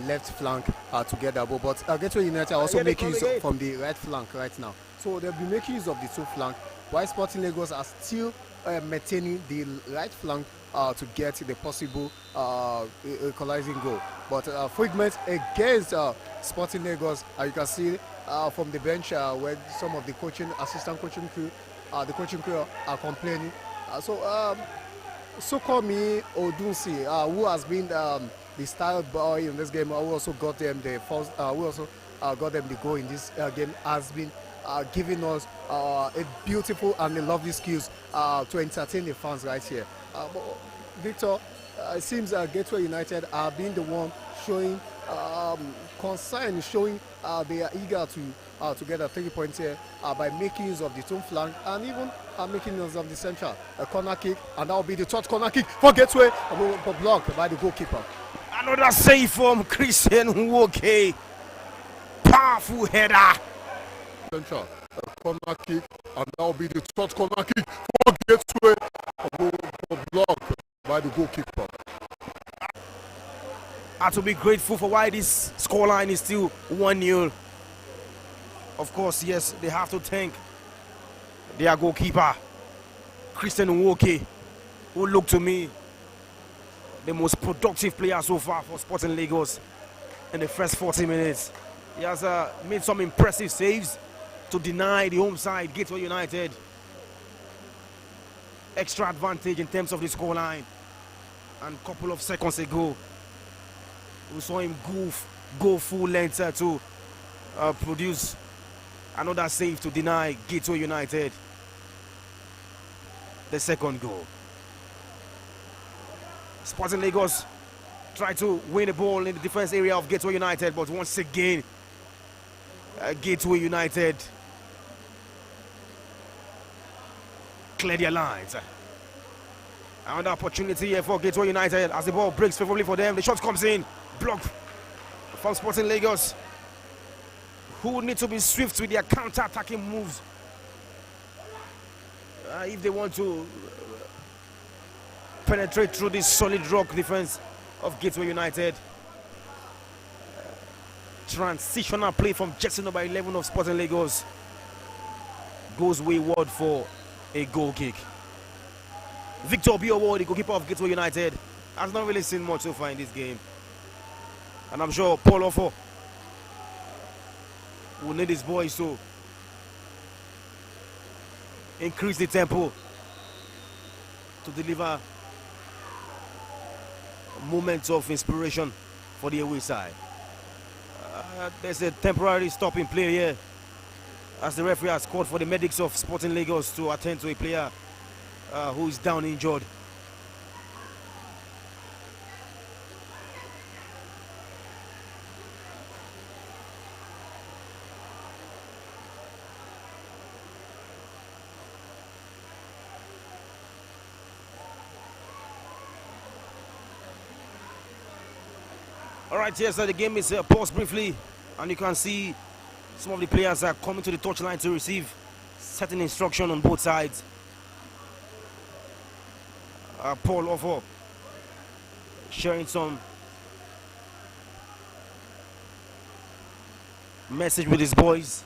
Speaker 6: left flank together. But Gateway United are also making use from the right flank right now. So they'll be making use of the two flanks, while Sporting Lagos are still maintaining the right flank to get the possible equalizing goal. But fragment against Sporting Lagos, you can see from the bench where some of the assistant coaching crew, the coaching crew are complaining. Sokomi Odunsi, who has been the style boy in this game, who also got them the first, got them the goal in this game, has been giving us a beautiful and a lovely skills to entertain the fans right here. But Victor, it seems Gateway United are being the one showing concern, showing they are eager to get a 3 points here by making use of the two flank and even making use of the central corner kick, and that will be the third corner kick for Gateway, blocked by the goalkeeper.
Speaker 5: Another save from Christian Nwoke. Powerful header.
Speaker 7: Central corner kick, and that will be the third corner kick for Gateway, blocked by the goalkeeper.
Speaker 5: I have to be grateful for why this scoreline is still 1-0. Of course, yes, they have to thank their goalkeeper, Christian Nwoke, who looked to me the most productive player so far for Sporting Lagos in the first 40 minutes. He has made some impressive saves to deny the home side, Gateway United, extra advantage in terms of the scoreline. And a couple of seconds ago, we saw him go full length to produce another save to deny Gateway United the second goal. Sporting Lagos tried to win the ball in the defense area of Gateway United, but once again, Gateway United clear their lines. Another opportunity here for Gateway United as the ball breaks favorably for them. The shot comes in, blocked from Sporting Lagos, who need to be swift with their counter-attacking moves if they want to penetrate through this solid rock defense of Gateway United. Transitional play from jersey number 11 of Sporting Lagos goes wayward for a goal kick. Victor Biowo, the goalkeeper of Gateway United, has not really seen much so far in this game. And I'm sure Paul Offo will need his boys to increase the tempo to deliver moments of inspiration for the away side. There's a temporary stop in play here as the referee has called for the medics of Sporting Lagos to attend to a player who is down injured. All right, yes, the game is paused briefly, and you can see some of the players are coming to the touchline to receive certain instruction on both sides. Paul Offo sharing some message with his boys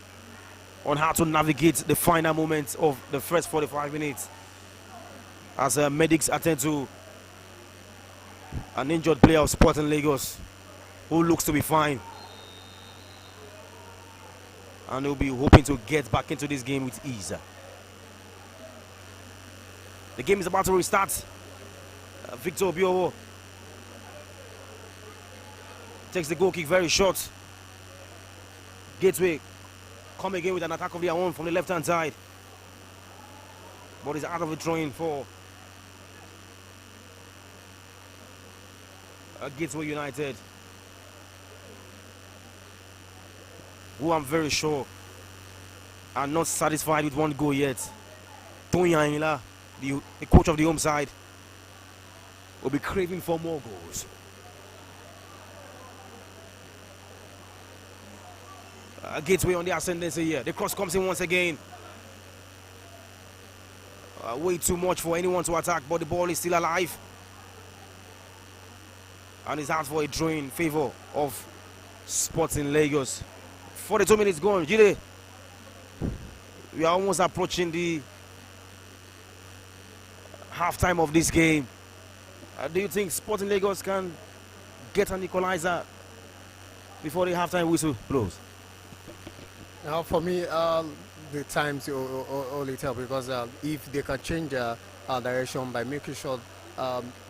Speaker 5: on how to navigate the final moments of the first 45 minutes as medics attend to an injured player of Sporting Lagos who looks to be fine, and he'll be hoping to get back into this game with ease. The game is about to restart. Victor Obiowo takes the goal kick very short. Gateway come again with an attack of their own from the left-hand side. But it's out of the throwing for Gateway United, who I'm very sure are not satisfied with one goal yet. Tony Aina, the coach of the home side, will be craving for more goals. Gateway on the ascendancy here. The cross comes in once again. Way too much for anyone to attack, but the ball is still alive. And it's out for a draw in favor of Sporting Lagos. 42 minutes gone. Jide, we are almost approaching the halftime of this game. Do you think Sporting Lagos can get an equalizer before the halftime whistle blows?
Speaker 6: For me, the times only tell, because if they can change their direction by making sure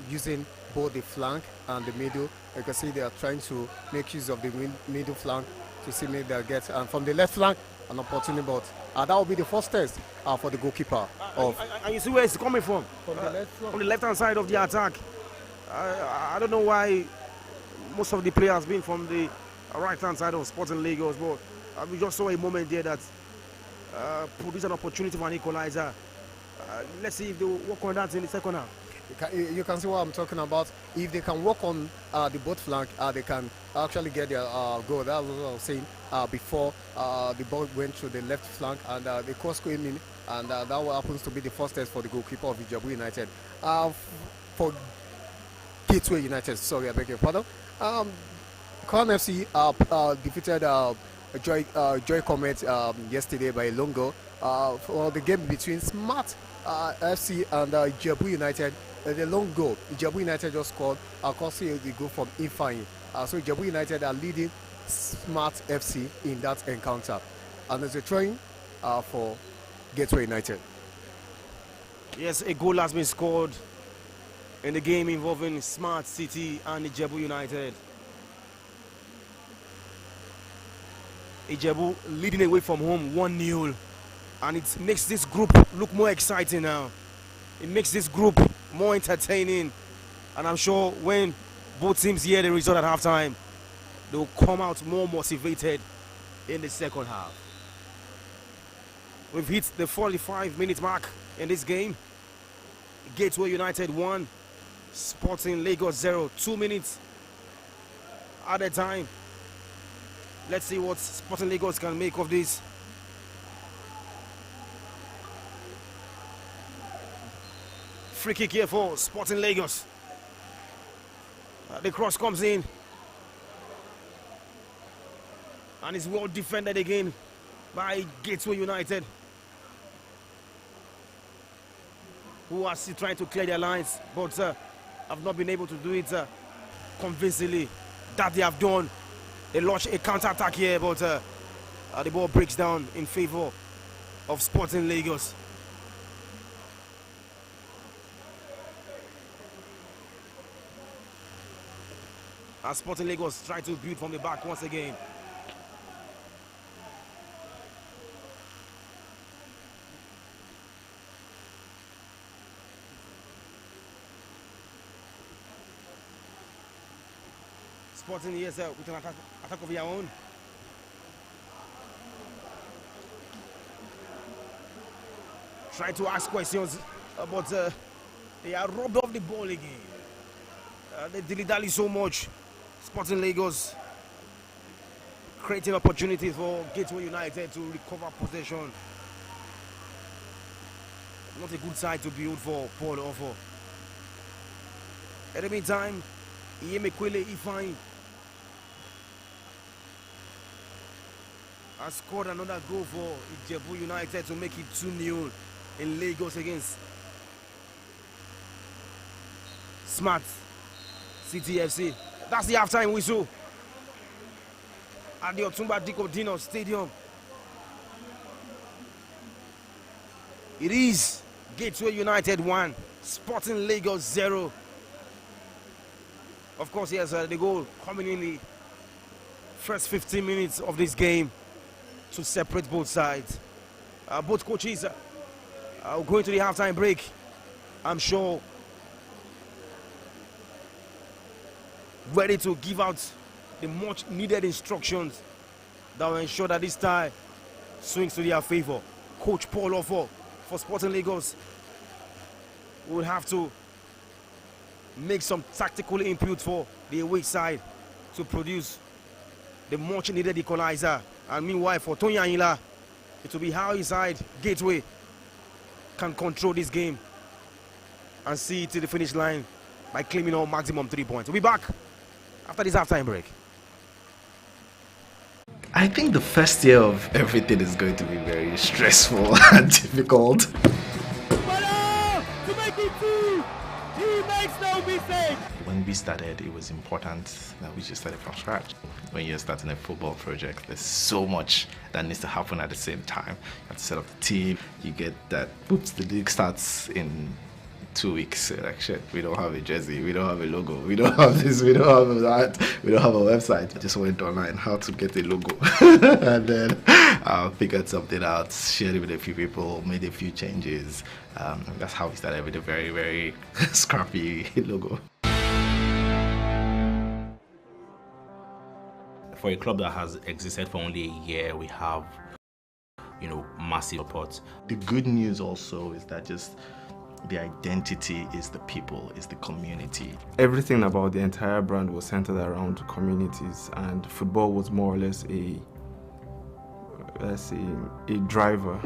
Speaker 6: using both the flank and the middle, you can see they are trying to make use of the middle flank to see maybe they'll get, and from the left flank an opportunity, but that will be the first test for the goalkeeper.
Speaker 5: And you see where it's coming from from the left hand side of the attack. I don't know why most of the players been from the right hand side of Sporting Lagos, but we just saw a moment there that produced an opportunity for an equalizer. Let's see if they work on that in the second half.
Speaker 6: You can see what I'm talking about. If they can work on the both flank, they can actually get their goal. That's what I was saying before the ball went through the left flank and the cross came in, and that happens to be the first test for the goalkeeper of Ijebu United. For Gateway United, sorry, I beg your pardon. Crown FC defeated Joy Comet yesterday by a long goal. For the game between Smart FC and Ijebu United, the long goal. Ijebu United just scored, costing the goal from Ifeanyi. So Ijebu United are leading Smart FC in that encounter. And there's a throwing for Gateway United.
Speaker 5: Yes, a goal has been scored in the game involving Smart City and Ijebu United. Ijebu leading away from home 1-0. And it makes this group look more exciting now. It makes this group more entertaining. And I'm sure when both teams hear the result at halftime, they'll come out more motivated in the second half. We've hit the 45-minute mark in this game. Gateway United 1, Sporting Lagos 0. 2 minutes at a time. Let's see what Sporting Lagos can make of this. Free kick here for Sporting Lagos. The cross comes in. And it's well defended again by Gateway United, who are still trying to clear their lines, but have not been able to do it convincingly. That they have done. They launch a counter-attack here, but the ball breaks down in favor of Sporting Lagos. As Sporting Lagos try to build from the back once again. Sporting here with an attack of their own. Try to ask questions, but they are robbed of the ball again. They dilly-dally so much. Sporting Lagos creating opportunities for Gateway United to recover possession. Not a good side to build for Paul Ofo. At the meantime, Iyemekwele Ifeanyi has scored another goal for Ijebu United to make it 2-0 in Lagos against Smart City FC. That's the halftime whistle at the Otumba Dikko Dino Stadium. It is Gateway United 1, Sporting Lagos 0. Of course, yes, the goal coming in the first 15 minutes of this game to separate both sides. Both coaches are going to the halftime break. I'm sure ready to give out the much needed instructions that will ensure that this tie swings to their favor. Coach Paul Offo for Sporting Lagos will have to make some tactical input for the away side to produce the much needed equalizer. And meanwhile, for Tony Anila, it will be how his side, Gateway, can control this game and see it to the finish line by claiming all maximum 3 points. We'll be back after this halftime break.
Speaker 1: I think the first year of everything is going to be very stressful and difficult. When we started, it was important that we just started from scratch. When you're starting a football project, there's so much that needs to happen at the same time. You have to set up the team, you get that, oops, the league starts in 2 weeks. Like, shit, we don't have a jersey, we don't have a logo, we don't have this, we don't have that, we don't have a website. I just went online how to get a logo and then figured something out, shared it with a few people, made a few changes. That's how we started with a very, very scrappy logo.
Speaker 2: For a club that has existed for only a year, we have, massive support.
Speaker 1: The good news also is that just the identity is the people, is the community.
Speaker 3: Everything about the entire brand was centered around communities, and football was more or less a driver.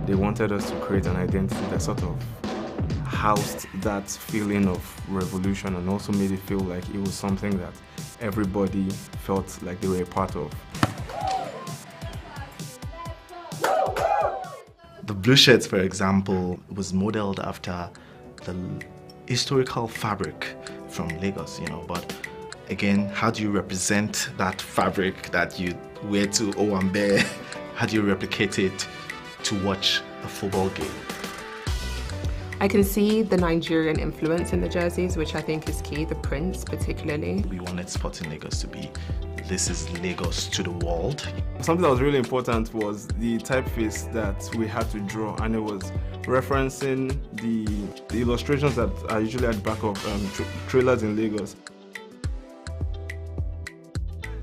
Speaker 3: They wanted us to create an identity that sort of housed that feeling of revolution and also made it feel like it was something that everybody felt like they were a part of.
Speaker 1: The blue shirts, for example, was modeled after the historical fabric from Lagos, but again, how do you represent that fabric that you wear to Owambe? How do you replicate it to watch a football game?
Speaker 4: I can see the Nigerian influence in the jerseys, which I think is key, the prints particularly.
Speaker 1: We wanted Sporting Lagos to be, this is Lagos to the world.
Speaker 3: Something that was really important was the typeface that we had to draw, and it was referencing the illustrations that are usually at the back of trailers in Lagos.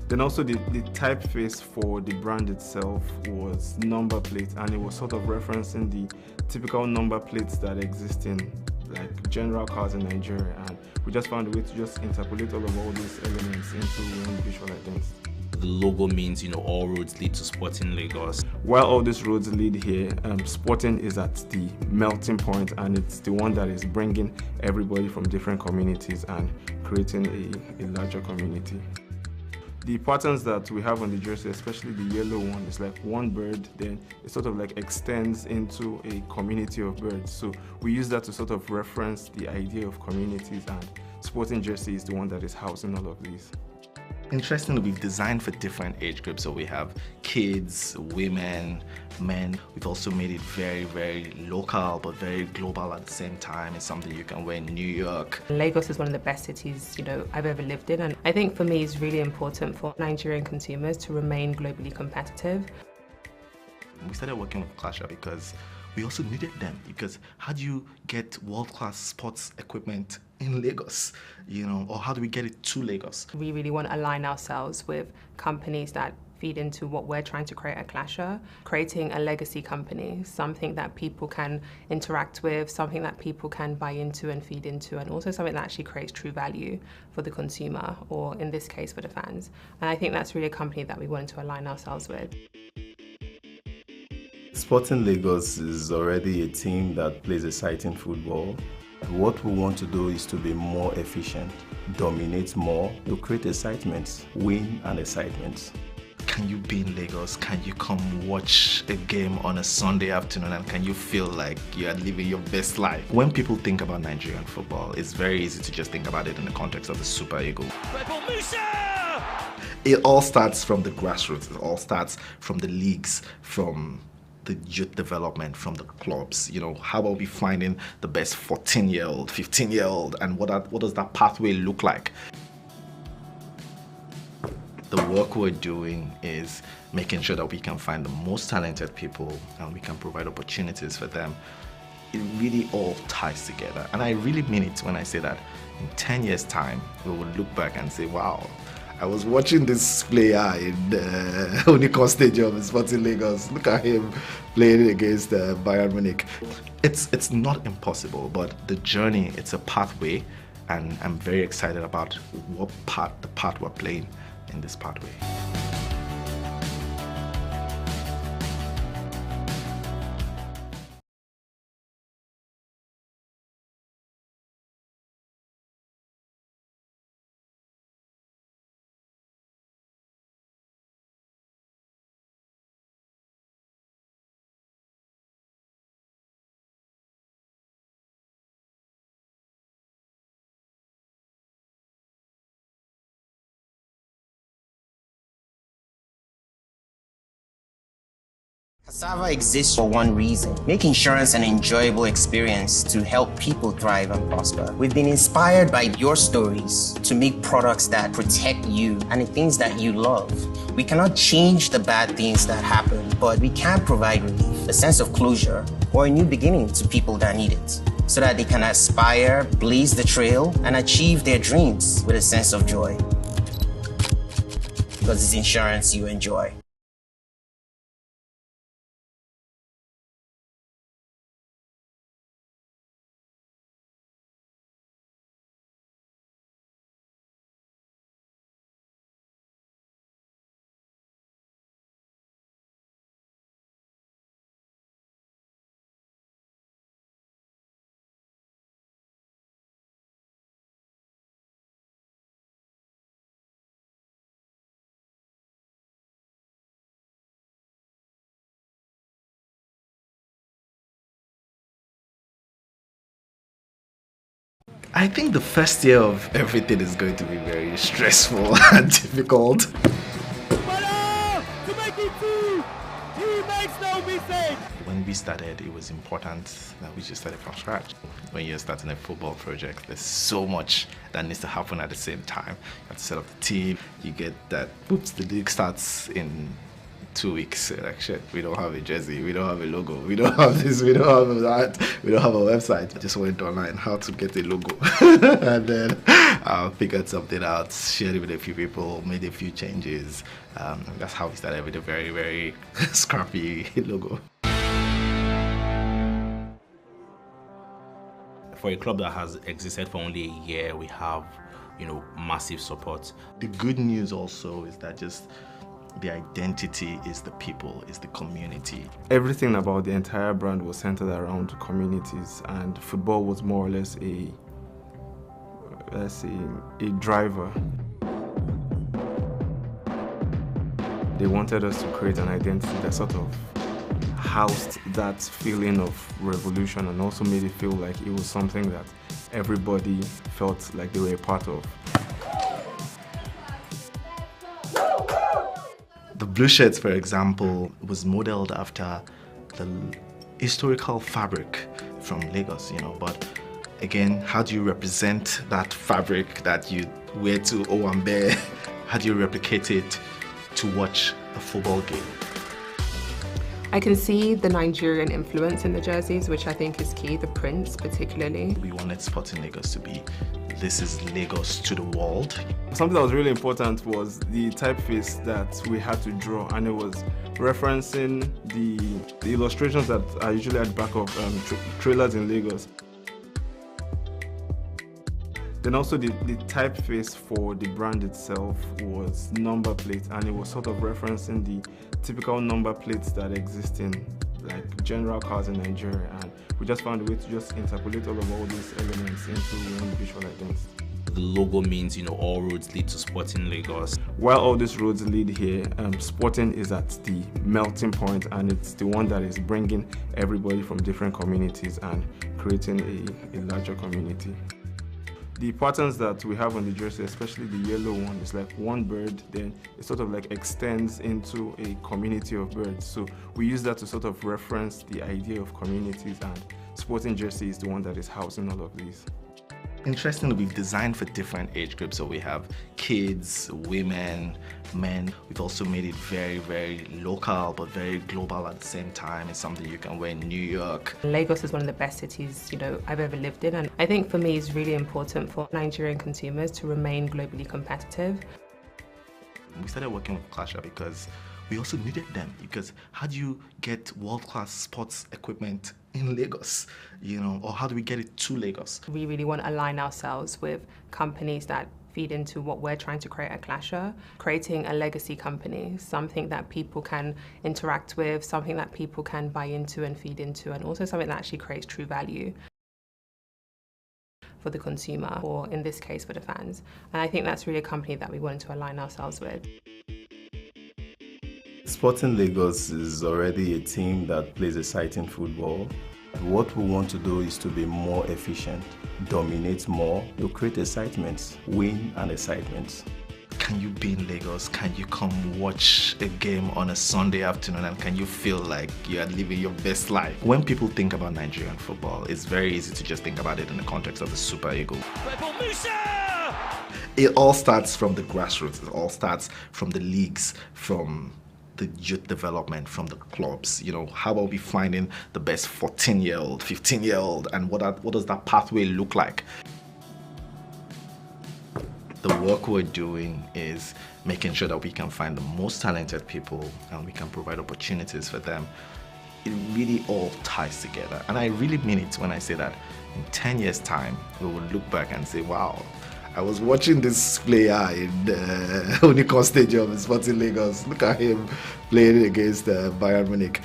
Speaker 3: Then also the typeface for the brand itself was number plate, and it was sort of referencing the typical number plates that exist in like general cars in Nigeria, and we just found a way to just interpolate all these elements into one visual identity.
Speaker 2: The logo means, all roads lead to Sporting Lagos.
Speaker 3: While all these roads lead here, Sporting is at the melting point, and it's the one that is bringing everybody from different communities and creating a larger community. The patterns that we have on the jersey, especially the yellow one, is like one bird, then it sort of like extends into a community of birds. So we use that to sort of reference the idea of communities, and Sporting jersey is the one that is housing all of these.
Speaker 1: Interestingly, we've designed for different age groups. So we have kids, women, men. We've also made it very, very local, but very global at the same time. It's something you can wear in New York.
Speaker 4: Lagos is one of the best cities, I've ever lived in. And I think for me, it's really important for Nigerian consumers to remain globally competitive.
Speaker 1: We started working with Clasher because we also needed them, because how do you get world-class sports equipment in Lagos, or how do we get it to Lagos?
Speaker 4: We really want to align ourselves with companies that feed into what we're trying to create at Clasher, creating a legacy company, something that people can interact with, something that people can buy into and feed into, and also something that actually creates true value for the consumer, or in this case, for the fans. And I think that's really a company that we wanted to align ourselves with.
Speaker 8: Sporting Lagos is already a team that plays exciting football. What we want to do is to be more efficient, dominate more, to create excitement, win and excitement.
Speaker 1: Can you be in Lagos? Can you come watch a game on a Sunday afternoon, and can you feel like you are living your best life? When people think about Nigerian football, it's very easy to just think about it in the context of the Super Eagle. It all starts from the grassroots. It all starts from the leagues, from the youth development from the clubs? You know, how about we finding the best 14-year-old, 15-year-old, and what does that pathway look like? The work we're doing is making sure that we can find the most talented people and we can provide opportunities for them. It really all ties together. And I really mean it when I say that in 10 years' time, we will look back and say, wow, I was watching this player in the Unicon Stadium in Sporting Lagos. Look at him playing against Bayern Munich. It's not impossible, but the journey, it's a pathway, and I'm very excited about the part we're playing in this pathway.
Speaker 9: Cassava exists for one reason: make insurance an enjoyable experience to help people thrive and prosper. We've been inspired by your stories to make products that protect you and the things that you love. We cannot change the bad things that happen, but we can provide relief, a sense of closure, or a new beginning to people that need it, so that they can aspire, blaze the trail, and achieve their dreams with a sense of joy. Because it's insurance you enjoy.
Speaker 1: I think the first year of everything is going to be very stressful and difficult. When we started, it was important that we just started from scratch. When you're starting a football project, there's so much that needs to happen at the same time. You have to set up the team, you get that, oops, the league starts in 2 weeks. Like, shit, we don't have a jersey, we don't have a logo, we don't have this, we don't have that, we don't have a website. I just went online how to get a logo and then I figured something out, shared it with a few people, made a few changes. That's how we started with a very, very scrappy logo.
Speaker 2: For a club that has existed for only a year, we have, massive support.
Speaker 1: The good news also is that just the identity is the people, is the community.
Speaker 3: Everything about the entire brand was centered around communities, and football was more or less a driver. They wanted us to create an identity that sort of housed that feeling of revolution and also made it feel like it was something that everybody felt like they were a part of.
Speaker 1: The blue shirts, for example, was modeled after the historical fabric from Lagos, but again, how do you represent that fabric that you wear to Owambe? How do you replicate it to watch a football game?
Speaker 4: I can see the Nigerian influence in the jerseys, which I think is key, the prints particularly.
Speaker 1: We wanted Sporting Lagos to be, this is Lagos to the world.
Speaker 3: Something that was really important was the typeface that we had to draw, and it was referencing the illustrations that are usually at the back of trailers in Lagos. Then also the typeface for the brand itself was number plate, and it was sort of referencing the typical number plates that exist in like general cars in Nigeria, and we just found a way to just interpolate all these elements into one visual identity.
Speaker 2: The logo means, all roads lead to Sporting Lagos.
Speaker 3: While all these roads lead here, Sporting is at the melting point, and it's the one that is bringing everybody from different communities and creating a larger community. The patterns that we have on the jersey, especially the yellow one, is like one bird, then it sort of like extends into a community of birds. So we use that to sort of reference the idea of communities, and sporting jersey is the one that is housing all of these.
Speaker 1: Interestingly, we've designed for different age groups. So we have kids, women, men. We've also made it very, very local, but very global at the same time. It's something you can wear in New York.
Speaker 4: Lagos is one of the best cities, I've ever lived in. And I think for me, it's really important for Nigerian consumers to remain globally competitive.
Speaker 1: We started working with Clasher because we also needed them, because how do you get world-class sports equipment in Lagos, or how do we get it to Lagos?
Speaker 4: We really want to align ourselves with companies that feed into what we're trying to create at Clasher, creating a legacy company, something that people can interact with, something that people can buy into and feed into, and also something that actually creates true value for the consumer, or in this case for the fans. And I think that's really a company that we wanted to align ourselves with.
Speaker 8: Sporting Lagos is already a team that plays exciting football. What we want to do is to be more efficient, dominate more, to create excitement, win and excitement.
Speaker 1: Can you be in Lagos? Can you come watch a game on a Sunday afternoon, and can you feel like you are living your best life? When people think about Nigerian football, it's very easy to just think about it in the context of the Super Eagles. It all starts from the grassroots. It all starts from the leagues, from the youth development, from the clubs. How about we finding the best 14-year-old, 15-year-old, and what does that pathway look like? The work we're doing is making sure that we can find the most talented people and we can provide opportunities for them. It really all ties together. And I really mean it when I say that in 10 years' time, we will look back and say, wow, I was watching this player in the Unicon Stadium in Sporting Lagos. Look at him playing against Bayern Munich.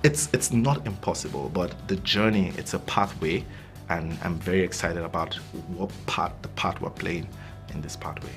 Speaker 1: It's not impossible, but the journey, it's a pathway, and I'm very excited about the part we're playing in this pathway.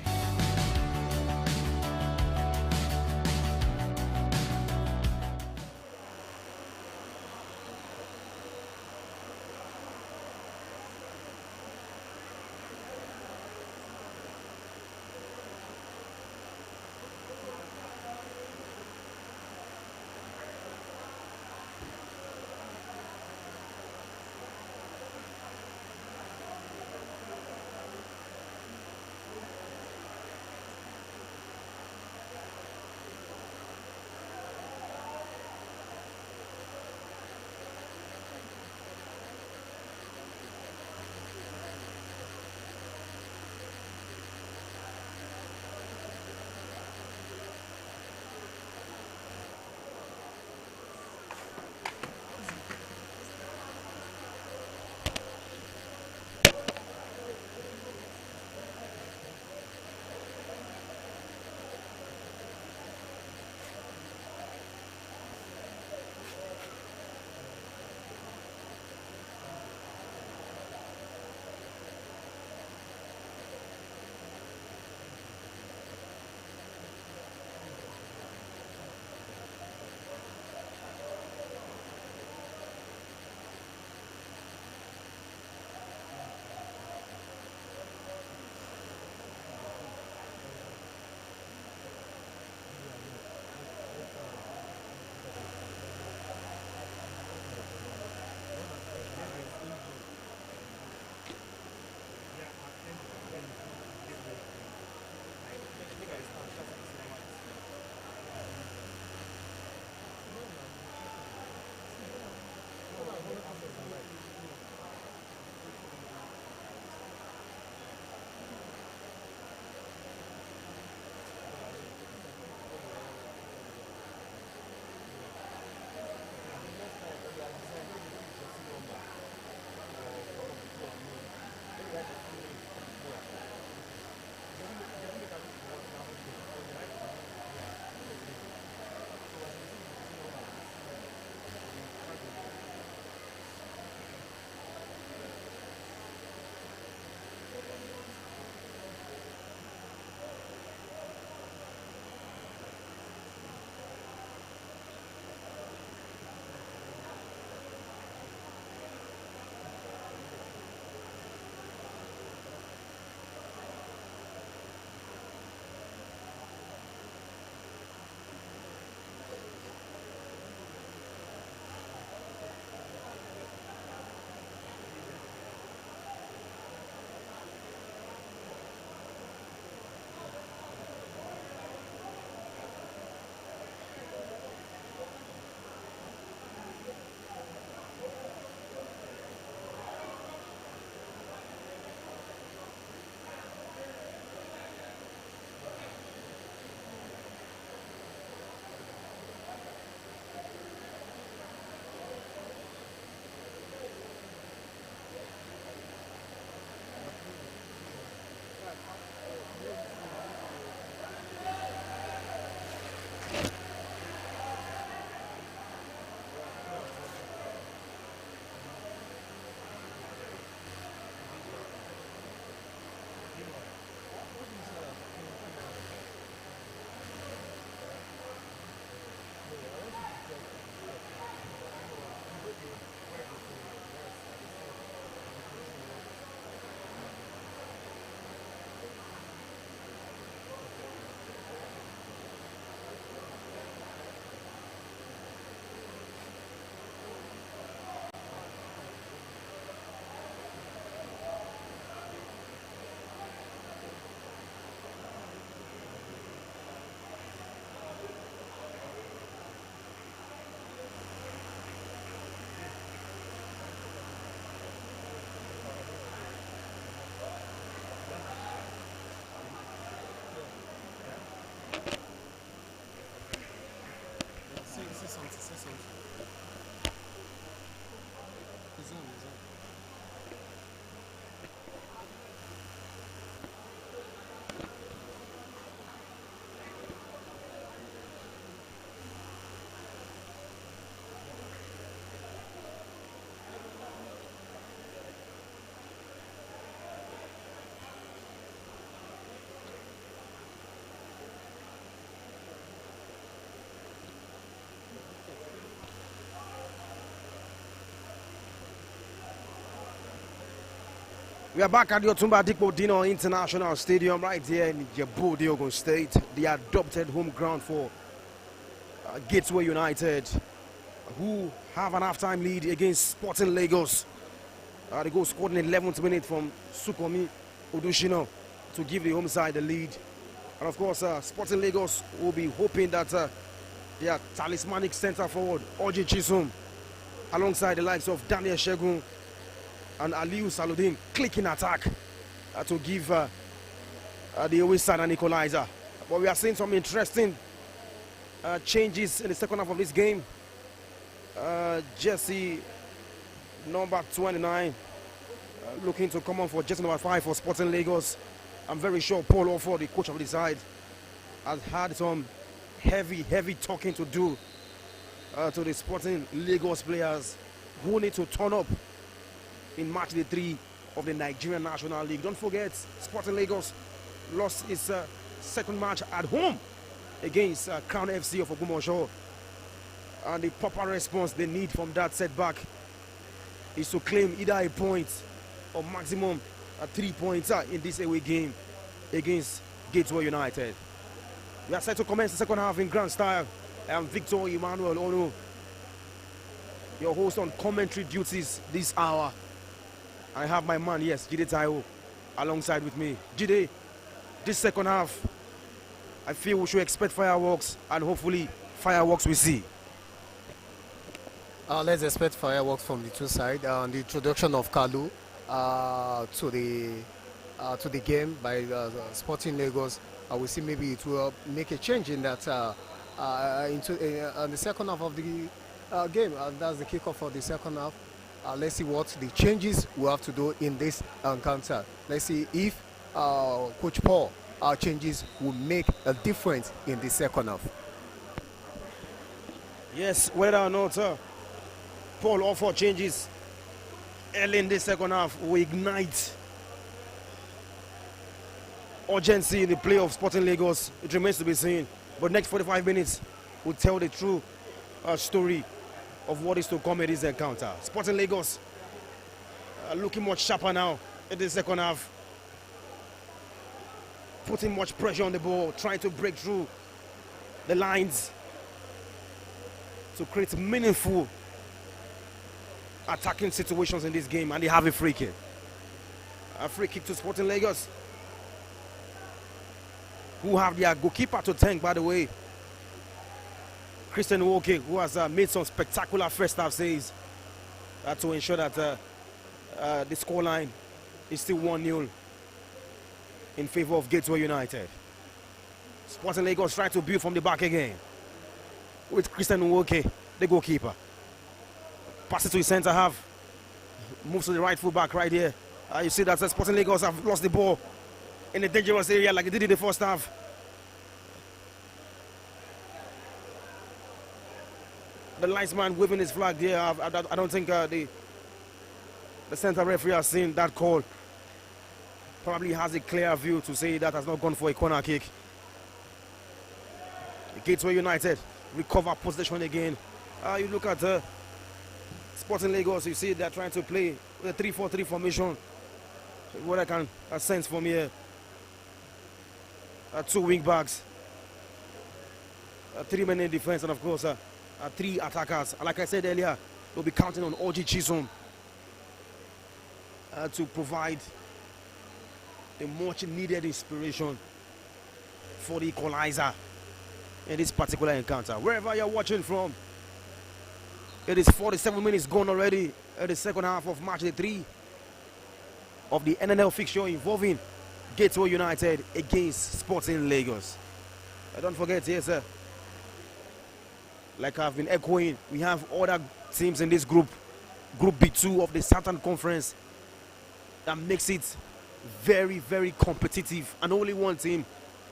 Speaker 5: We are back at the Otumba Dikpo Dino International Stadium right here in Ijebu, Ogun State, the adopted home ground for Gateway United, who have an halftime lead against Sporting Lagos. The goal scored in the 11th minute from Sukomi Odushino to give the home side the lead. And of course, Sporting Lagos will be hoping that their talismanic centre forward, Oji Chisum, alongside the likes of Daniel Shegun and Aliu Saludin, clicking attack to give the away side an equalizer. But we are seeing some interesting changes in the second half of this game. Jesse, number 29, looking to come on for Jesse number 5 for Sporting Lagos. I'm very sure Paul Offord, the coach of the side, has had some heavy talking to do to the Sporting Lagos players who need to turn up in match day 3 of the Nigerian National League. Don't forget, Sporting Lagos lost its second match at home against Crown FC of Ogumosho. And the proper response they need from that setback is to claim either a point or maximum 3 points in this away game against Gateway United. We are set to commence the second half in grand style. I am Victor Emmanuel Ono, your host on commentary duties this hour. I have my man, yes, Jide Taiwo, alongside with me. Jide, this second half, I feel we should expect fireworks, and hopefully fireworks we see.
Speaker 6: Let's expect fireworks from the two sides. The introduction of Kalu to the game by Sporting Lagos, we see maybe it will make a change in that into the second half of the game. That's the kickoff for the second half. Let's see what the changes we have to do in this encounter. Let's see if Coach Paul changes will make a difference in the second half.
Speaker 5: Yes, whether or not Paul Offord changes early in the second half will ignite urgency in the play of Sporting Lagos. It remains to be seen. But next 45 minutes will tell the true story of what is to come in this encounter. Sporting Lagos looking much sharper now in the second half, putting much pressure on the ball, trying to break through the lines to create meaningful attacking situations in this game, and they have a free kick. A free kick to Sporting Lagos, who have their goalkeeper to thank, by the way. Christian Woke, who has made some spectacular first half saves to ensure that the scoreline is still 1-0 in favor of Gateway United. Sporting Lagos try to build from the back again with Christian Woke, the goalkeeper. Passes to his centre half, moves to the right full back right here. You see that Sporting Lagos have lost the ball in a dangerous area like they did in the first half. The linesman waving his flag there. I don't think the centre referee has seen that call. Probably has a clear view to say that has not gone for a corner kick. Gateway United recover possession again. You look at Sporting Lagos, you see they're trying to play with a 3-4-3 formation. What I can sense from here. 2 wing backs, 3 men in defense, and of course 3 attackers. Like I said earlier, we'll be counting on Oji Chisum to provide the much needed inspiration for the equalizer in this particular encounter. Wherever you're watching from, it is 47 minutes gone already in the second half of match day 3 of the NNL fixture involving Gateway United against Sporting Lagos. Don't forget, yes, sir, like I've been echoing, we have other teams in this group, Group B2 of the Southern Conference, that makes it very, very competitive, and only one team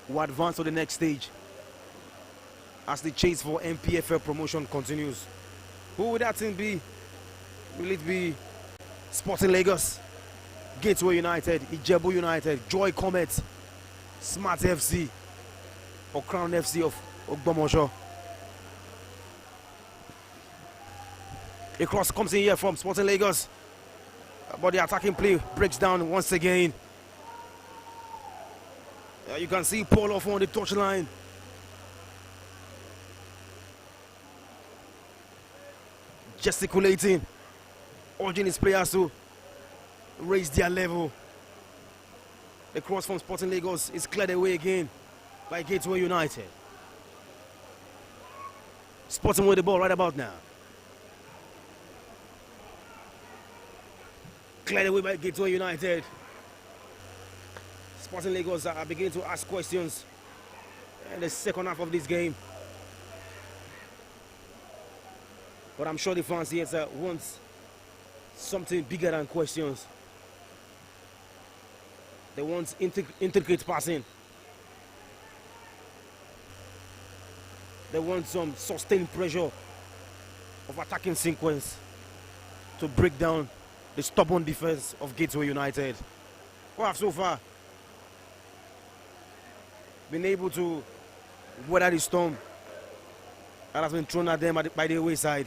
Speaker 5: will advance to the next stage as the chase for MPFL promotion continues. Who would that team be? Will it be Sporting Lagos, Gateway United, Ijebu United, Joy Comet, Smart FC, or Crown FC of Ogbomoso? A cross comes in here from Sporting Lagos. But the attacking play breaks down once again. You can see Paul off on the touchline. Gesticulating, urging his players to raise their level. The cross from Sporting Lagos is cleared away again by Gateway United. Sporting with the ball right about now. Cleared away by Gateway United. Sporting Lagos are beginning to ask questions in the second half of this game. But I'm sure the fans here want something bigger than questions. They want intricate passing. They want some sustained pressure of attacking sequence to break down the stubborn defense of Gateway United, who have so far been able to weather the storm that has been thrown at them by the wayside,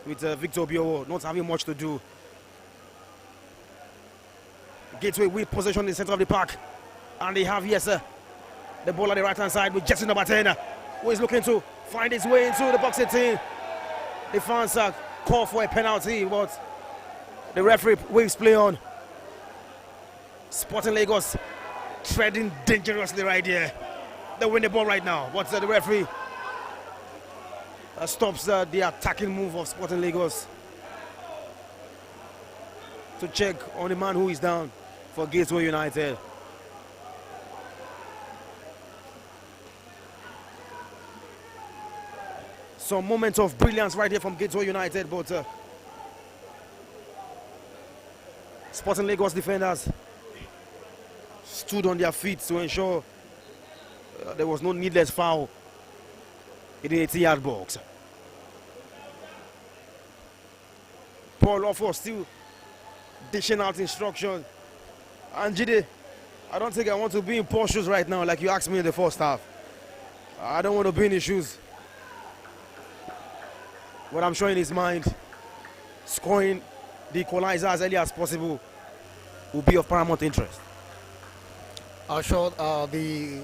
Speaker 5: with Victor Biowo not having much to do. Gateway with possession in the center of the park, and they have, yes, the ball on the right hand side with Jesse number 10, who is looking to find his way into the box 18. The fans call for a penalty, but the referee waves play on. Sporting Lagos treading dangerously right here. They win the ball right now, but the referee stops the attacking move of Sporting Lagos to check on the man who is down for Gateway United. Some moments of brilliance right here from Gateway United, but Sporting Lagos defenders stood on their feet to ensure there was no needless foul in the 80-yard box. Paul Offo still dishing out instruction. And Jide, I don't think I want to be in Paul's shoes right now like you asked me in the first half. I don't want to be in his shoes. What I'm sure in his mind, scoring the equalizer as early as possible will be of paramount interest.
Speaker 6: I'm sure the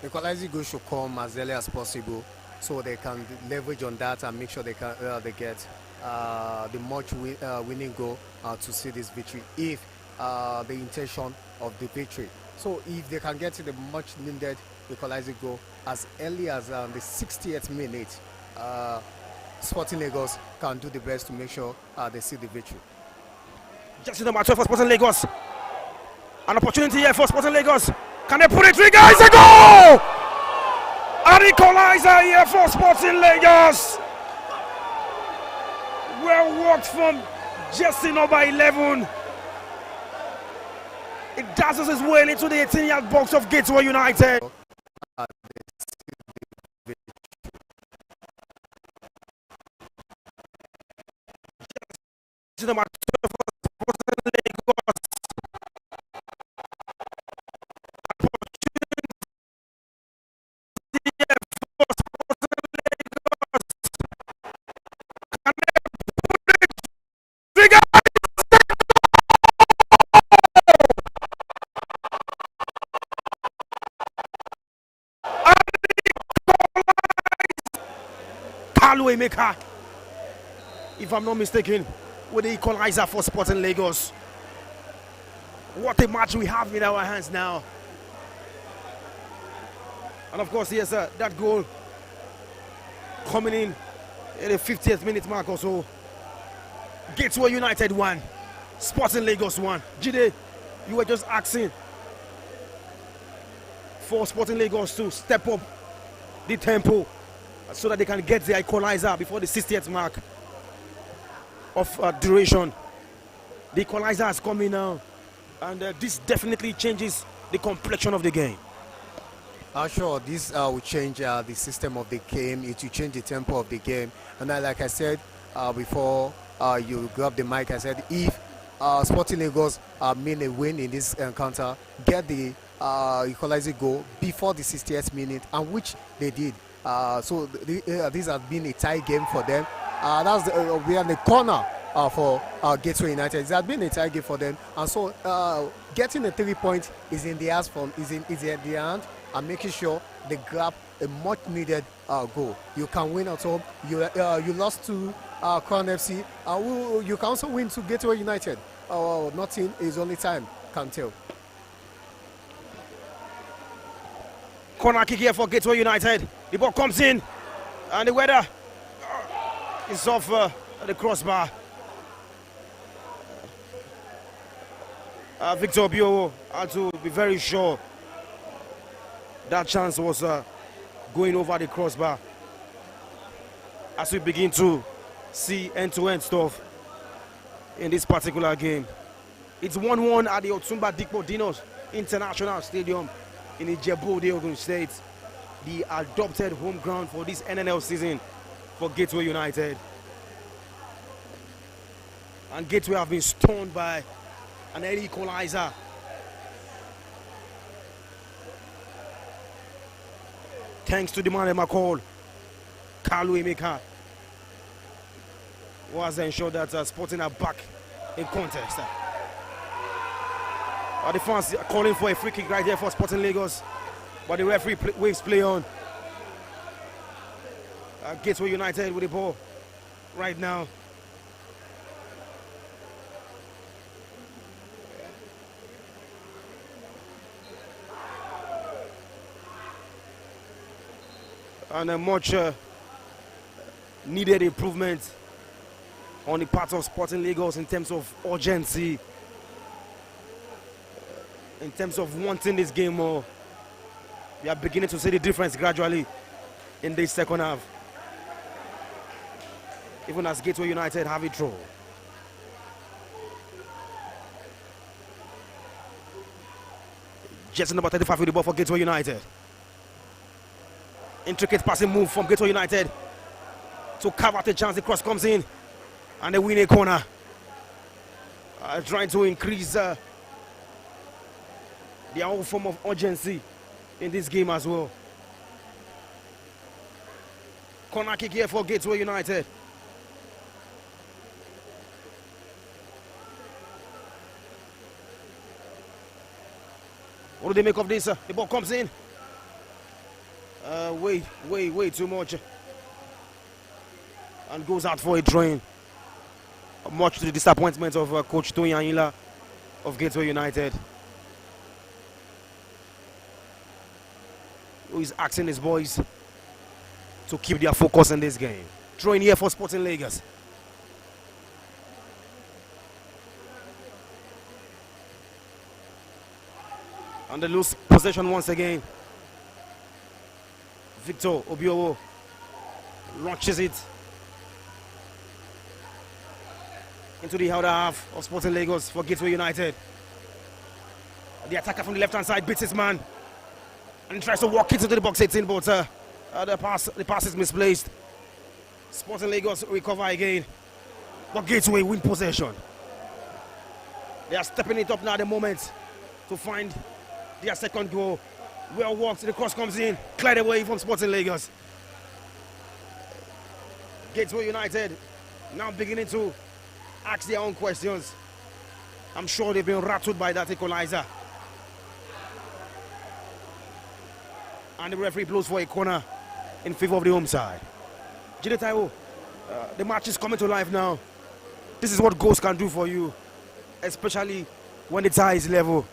Speaker 6: equalizing goal should come as early as possible, so they can leverage on that and make sure they can they get the winning goal to see this victory, if the intention of the victory. So if they can get to the much needed equalizing goal as early as the 60th minute, Sporting Lagos can do the best to make sure they see the victory.
Speaker 5: Just number 12 for Sporting Lagos. An opportunity here for Sporting Lagos. Can they put it through, guys? A goal! An equalizer here for Sporting Lagos. Well worked from Jesse number 11. It dazzles his way into the 18-yard box of Gateway United. Jesse number 12 for Sporting Lagos. Maker, if I'm not mistaken, with the equalizer for Sporting Lagos. What a match we have in our hands now. And of course, yes, that goal coming in at the 50th minute mark or so. Gateway United 1, Sporting Lagos 1. Jide, you were just asking for Sporting Lagos to step up the tempo so that they can get the equalizer before the 60th mark of duration. The equalizer has come in now, and this definitely changes the complexion of the game.
Speaker 6: Sure, this will change the system of the game. It will change the tempo of the game. And like I said before you grab the mic, I said if Sporting Lagos mean a win in this encounter, get the equalizing goal before the 60th minute, and which they did. So this has been a tie game for them. We are in the corner for Gateway United. It has been a tight game for them, and so getting a 3 point is in their hands, is in their hand, and making sure they grab a much needed goal. You can win at home. You lost to Crown FC. You can also win to Gateway United. Nothing is only time can tell.
Speaker 5: Corner kick here for Gateway United. The ball comes in, and the weather is off the crossbar. Victor Obio had to be very sure that chance was going over the crossbar. As we begin to see end-to-end stuff in this particular game. It's 1-1 at the Otumba Dikpo Dinos International Stadium in Ijebu, Ogun State, the adopted home ground for this NNL season for Gateway United. And Gateway have been stunned by an early equalizer. Thanks to the man they call Kalu Emeka, who has ensured that Sporting are back in contest. The fans are calling for a free kick right here for Sporting Lagos, but the referee waves play on. Gateway United with the ball right now. And a much needed improvement on the part of Sporting Lagos in terms of urgency, in terms of wanting this game more. We are beginning to see the difference gradually in this second half, even as Gateway United have it through. Jersey number 35 with the ball for Gateway United. Intricate passing move from Gateway United to carve out a chance. The cross comes in and they win a corner. Trying to increase their own form of urgency in this game as well. Corner kick here for Gateway United. What do they make of this? The ball comes in. Way too much. And goes out for a drain. Much to the disappointment of Coach Tony Anila of Gateway United, who is asking his boys to keep their focus in this game. Throwing here for Sporting Lagos. And they lose possession once again. Victor Obiowo launches it into the other half of Sporting Lagos for Gateway United. The attacker from the left-hand side beats his man and tries to walk into the box 18, but the pass is misplaced. Sporting Lagos recover again, but Gateway win possession. They are stepping it up now at the moment to find their second goal. Well walked, the cross comes in, cleared away from Sporting Lagos. Gateway United now beginning to ask their own questions. I'm sure they've been rattled by that equalizer. And the referee blows for a corner in favor of the home side. Jide Taiwo, the match is coming to life now. This is what goals can do for you, especially when the tie is level.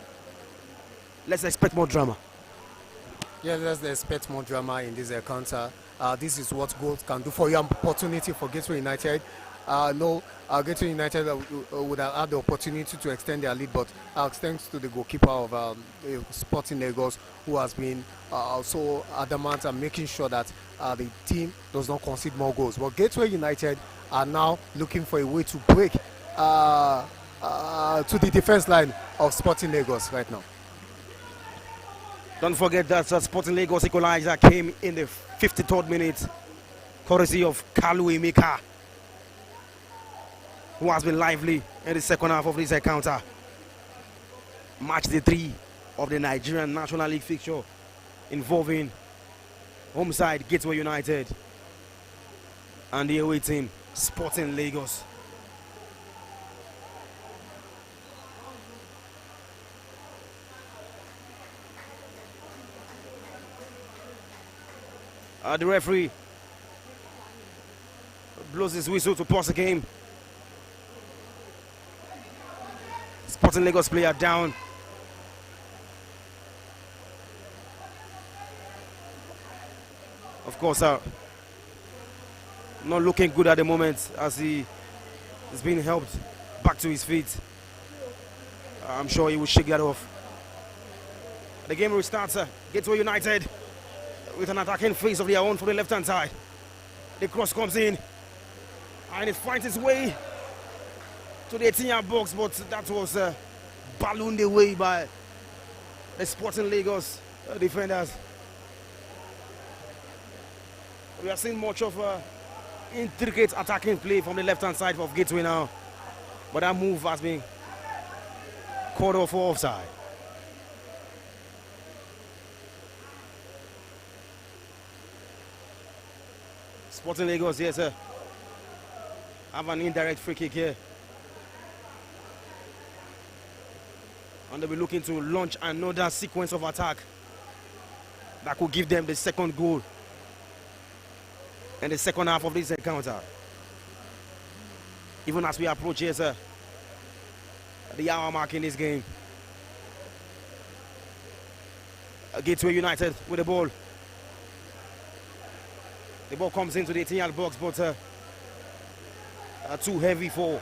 Speaker 5: Let's expect more drama.
Speaker 6: Yes, let's expect more drama in this encounter. This is what goals can do for you. An opportunity for Gateway United. Gateway United would have had the opportunity to extend their lead, but thanks to the goalkeeper of Sporting Lagos, who has been so adamant and making sure that the team does not concede more goals. But Gateway United are now looking for a way to break to the defense line of Sporting Lagos right now.
Speaker 5: Don't forget that Sporting Lagos equalizer came in the 53rd minute, courtesy of Kalu Emeka, who has been lively in the second half of this encounter. Match day 3 of the Nigerian National League fixture involving home side Gateway United and the away team Sporting Lagos. The referee blows his whistle to pause the game. Sporting Lagos player down. Of course, not looking good at the moment as he is being helped back to his feet. I'm sure he will shake that off. The game restarts. Gateway United with an attacking phase of their own from the left-hand side. The cross comes in and it finds its way to the 18-yard box, but that was ballooned away by the Sporting Lagos defenders. We are seeing much of intricate attacking play from the left-hand side of Gateway now, but that move has been called off for offside. Sporting Lagos, yes, sir. Have an indirect free kick here. And they'll be looking to launch another sequence of attack that could give them the second goal in the second half of this encounter. Even as we approach here, sir, the hour mark in this game. Gateway United with the ball. The ball comes into the 18-yard box, but too heavy for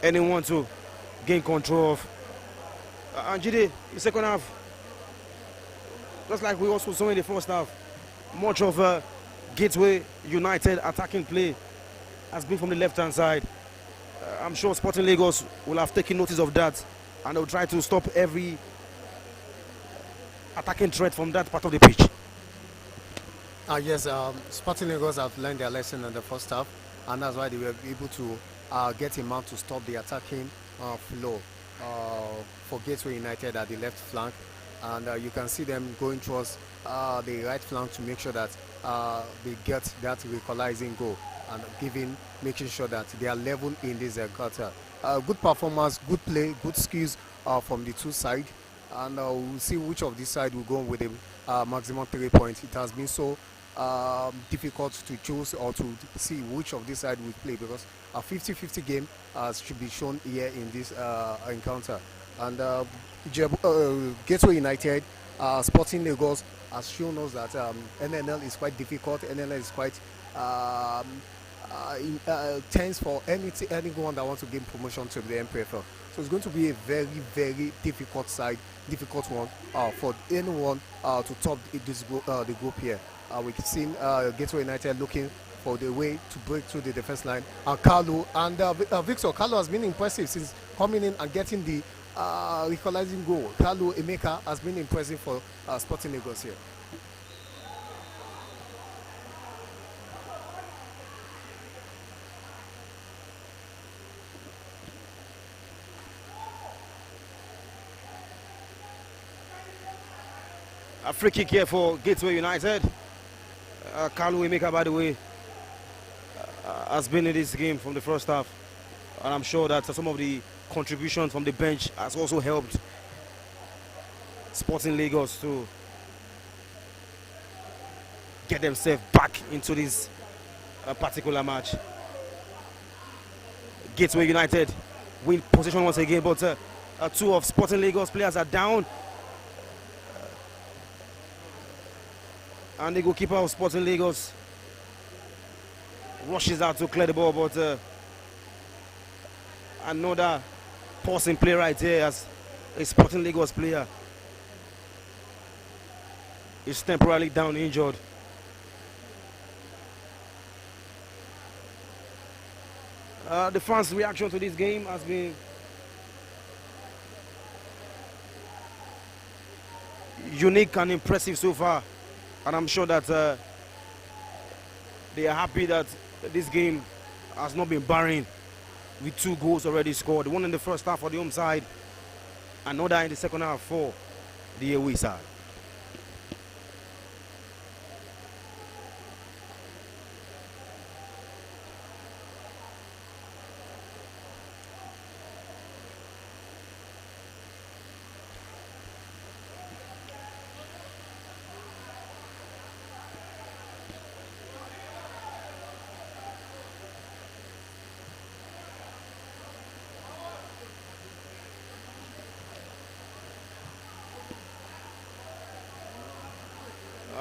Speaker 5: anyone to gain control of. And Jide, the second half, just like we also saw in the first half, much of Gateway United attacking play has been from the left-hand side. I'm sure Sporting Lagos will have taken notice of that, and they'll try to stop every attacking threat from that part of the pitch.
Speaker 6: Yes, Sporting Lagos have learned their lesson in the first half, and that's why they were able to get him out to stop the attacking flow for Gateway United at the left flank. And you can see them going towards the right flank to make sure that they get that equalizing goal and making sure that they are level in this quarter. Good performance, good play, good skills from the two sides, and we'll see which of this side will go with the maximum 3 points. It has been so difficult to choose or to see which of this side will play, because a 50-50 game should be shown here in this encounter. And Gateway United, Sporting Lagos has shown us that NNL is quite difficult. NNL is quite tense for anyone that wants to gain promotion to the MPFL. So it's going to be a very, very difficult one for anyone to top the group here. We can see Gateway United looking for the way to break through the defense line. Carlo and Victor. Carlo has been impressive since coming in and getting the equalizing goal. Carlo Emeka has been impressive for Sporting Lagos here.
Speaker 5: A free kick here for Gateway United. Carlo Emeka, by the way, has been in this game from the first half, and I'm sure that some of the contributions from the bench has also helped Sporting Lagos to get themselves back into this particular match. Gateway United win position once again, but two of Sporting Lagos players are down. And the goalkeeper of Sporting Lagos rushes out to clear the ball, but another pausing play right here as a Sporting Lagos player is temporarily down injured. The fans' reaction to this game has been unique and impressive so far. And I'm sure that they are happy that this game has not been barren, with 2 goals already scored. One in the first half for the home side, another in the second half for the away side.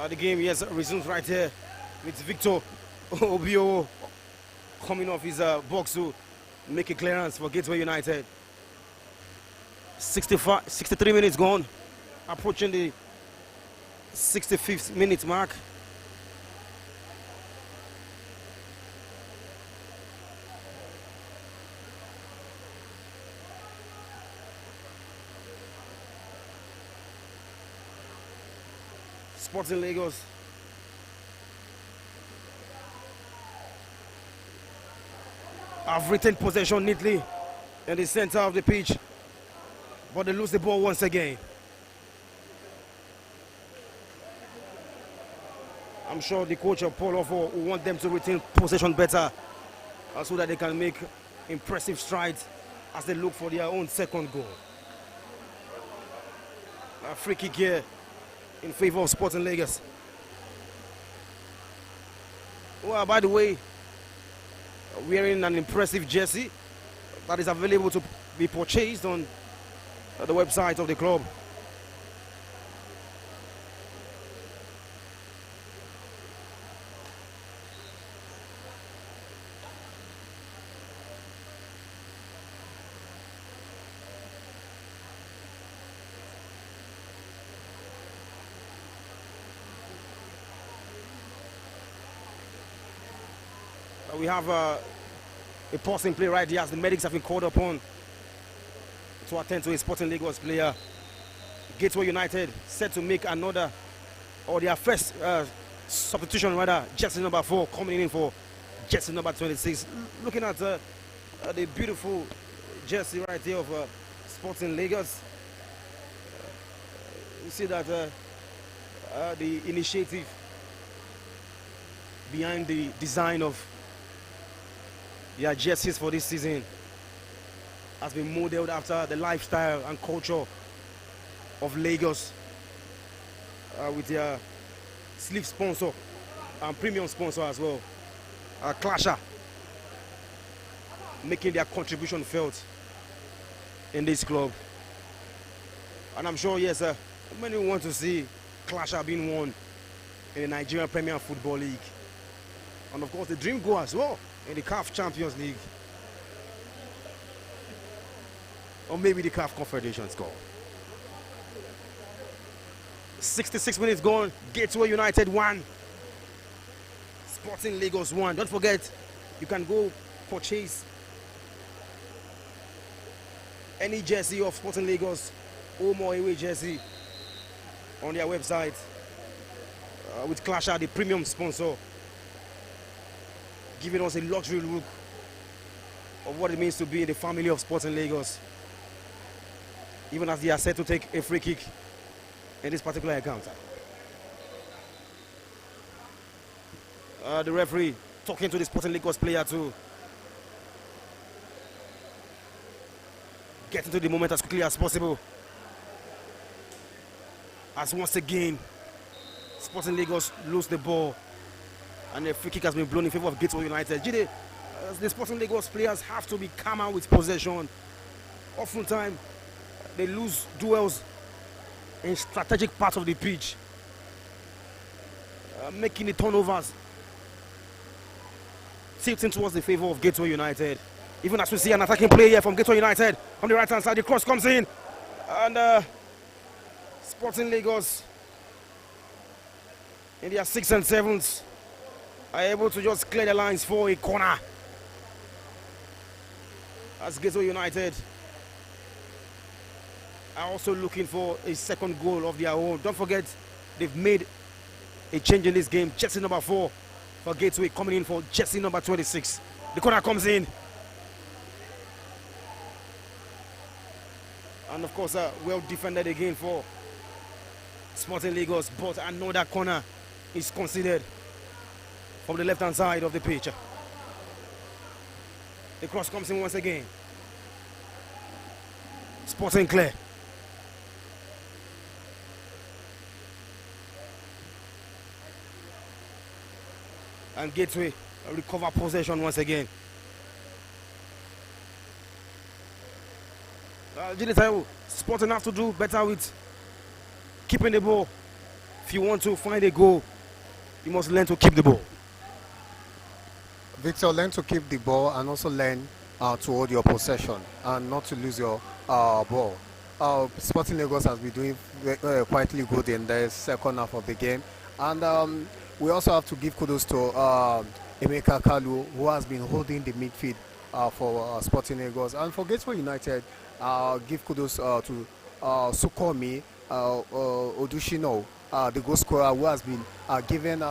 Speaker 5: The game, yes, resumes right here with Victor Obio coming off his box to make a clearance for Gateway United. 63 minutes gone, approaching the 65th minute mark. Sporting Lagos have retained possession neatly in the center of the pitch, but they lose the ball once again. I'm sure the coach of Paul Offo will want them to retain possession better so that they can make impressive strides as they look for their own second goal. A free kick here in favor of Sporting Lagos. Well, by the way, wearing an impressive jersey that is available to be purchased on the website of the club. We have a pause in play right here as the medics have been called upon to attend to a Sporting Lagos player. Gateway United set to make another, or their first substitution rather, jersey number 4 coming in for jersey number 26. Looking at the beautiful jersey right here of Sporting Lagos, you see that the initiative behind the design of their jerseys for this season has been modeled after the lifestyle and culture of Lagos, with their sleeve sponsor and premium sponsor as well, Clasher, making their contribution felt in this club. And I'm sure, yes, many want to see Clasher being won in the Nigerian Premier Football League, and of course the dream goal as well in the CAF Champions League, or maybe the CAF Confederations Cup. 66 minutes gone. Gateway United 1, Sporting Lagos 1. Don't forget, you can go purchase any jersey of Sporting Lagos, home or away jersey, on their website with Clasher, the premium sponsor, giving us a luxury look of what it means to be in the family of Sporting Lagos, even as they are set to take a free kick in this particular encounter. The referee talking to the Sporting Lagos player to get into the moment as quickly as possible, as once again Sporting Lagos lose the ball and a free kick has been blown in favor of Gateway United. Jide, the Sporting Lagos players have to be calmer with possession. Oftentimes, they lose duels in strategic parts of the pitch, making the turnovers tilting towards the favor of Gateway United. Even as we see an attacking play here from Gateway United on the right-hand side, the cross comes in, and Sporting Lagos in their 6th and 7th are able to just clear the lines for a corner, as Gateway United are also looking for a second goal of their own. Don't forget, they've made a change in this game. Jersey number 4 for Gateway coming in for jersey number 26. The corner comes in, and of course well defended again for Sporting Lagos, but another corner is considered from the left-hand side of the pitch. The cross comes in once again. Sporting clear. And Gateway recover possession once again. Sporting have to do better with keeping the ball If you want to find a goal, you must learn to keep the ball.
Speaker 6: Victor, learn to keep the ball and also learn to hold your possession and not to lose your ball. Sporting Lagos has been doing quietly good in the second half of the game. And we also have to give kudos to Emeka Kalu, who has been holding the midfield for Sporting Lagos. And for Gateway United, give kudos to Sukomi Odushino, the goal scorer, who has been given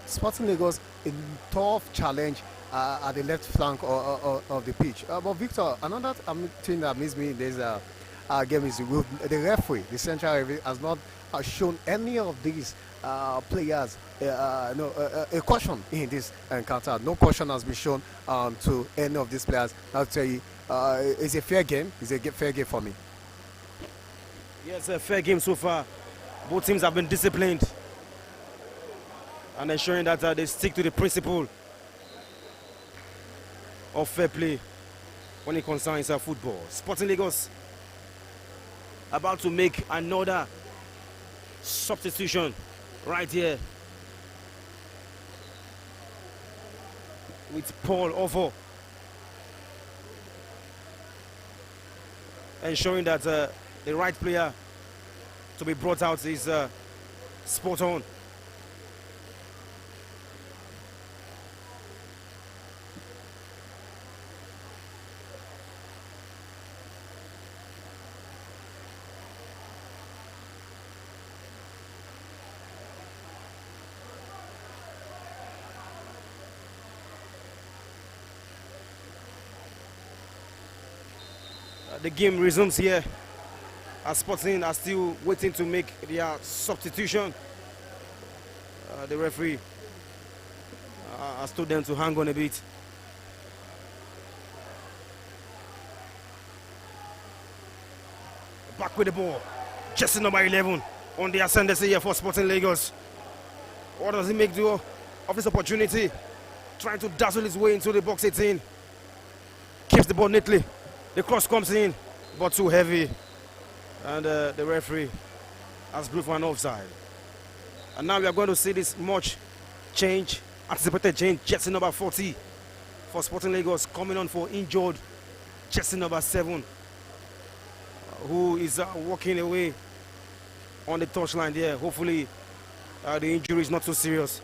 Speaker 6: Sporting Lagos a tough challenge at the left flank of the pitch. But Victor, another thing that amazed me in this game is the referee, the central referee, has not shown any of these players a caution in this encounter. No caution has been shown to any of these players. I'll tell you, it's a fair game. It's a fair game for me.
Speaker 5: Yes, a fair game so far. Both teams have been disciplined and ensuring that they stick to the principle of fair play when it concerns football. Sporting Lagos about to make another substitution right here with Paul Ovo, ensuring that the right player to be brought out is spot on. The game resumes here as Sporting are still waiting to make their substitution. The referee has told them to hang on a bit. Back with the ball. Jersey number 11 on the ascendancy here for Sporting Lagos. What does he make do of this opportunity? Trying to dazzle his way into the box 18. Keeps the ball neatly. The cross comes in, but too heavy. And the referee has blew for an offside. And now we are going to see this much change, anticipated change. Jersey number 40 for Sporting Lagos coming on for injured jersey number 7, who is walking away on the touchline there. Hopefully the injury is not too serious.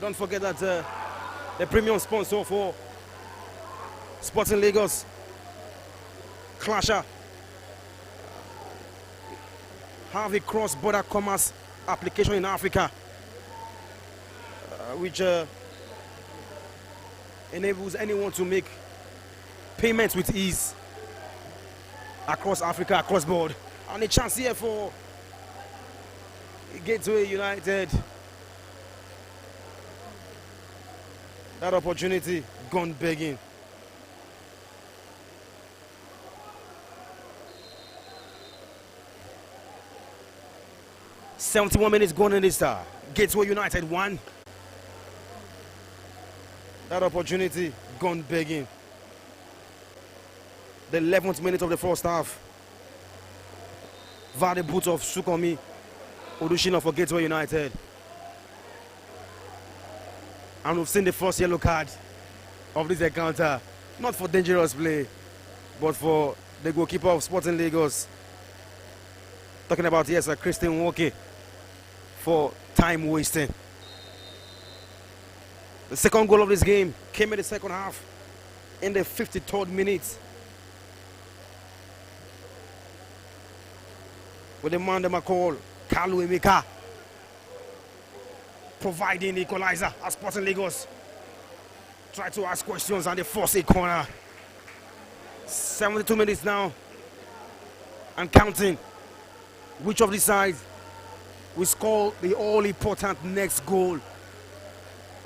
Speaker 5: Don't forget that the premium sponsor for Sporting Lagos, Clasher, have a cross-border commerce application in Africa, which enables anyone to make payments with ease across Africa, across board. And a chance here for Gateway United. That opportunity gone begging. "71 minutes gone in this Gateway United 1. That opportunity gone begging. The 11th minute of the first half. Via the boot of Sukomi Odushino for Gateway United. And we've seen the first yellow card of this encounter. Not for dangerous play, but for the goalkeeper of Sporting Lagos. Talking about, yes, Christian Woke, for time wasting. The second goal of this game came in the second half in the 53rd minute. With the man they call Kalu Emeka providing the equalizer as Sporting Lagos try to ask questions and they force a corner. 72 minutes now and counting. Which of the sides will score the all-important next goal?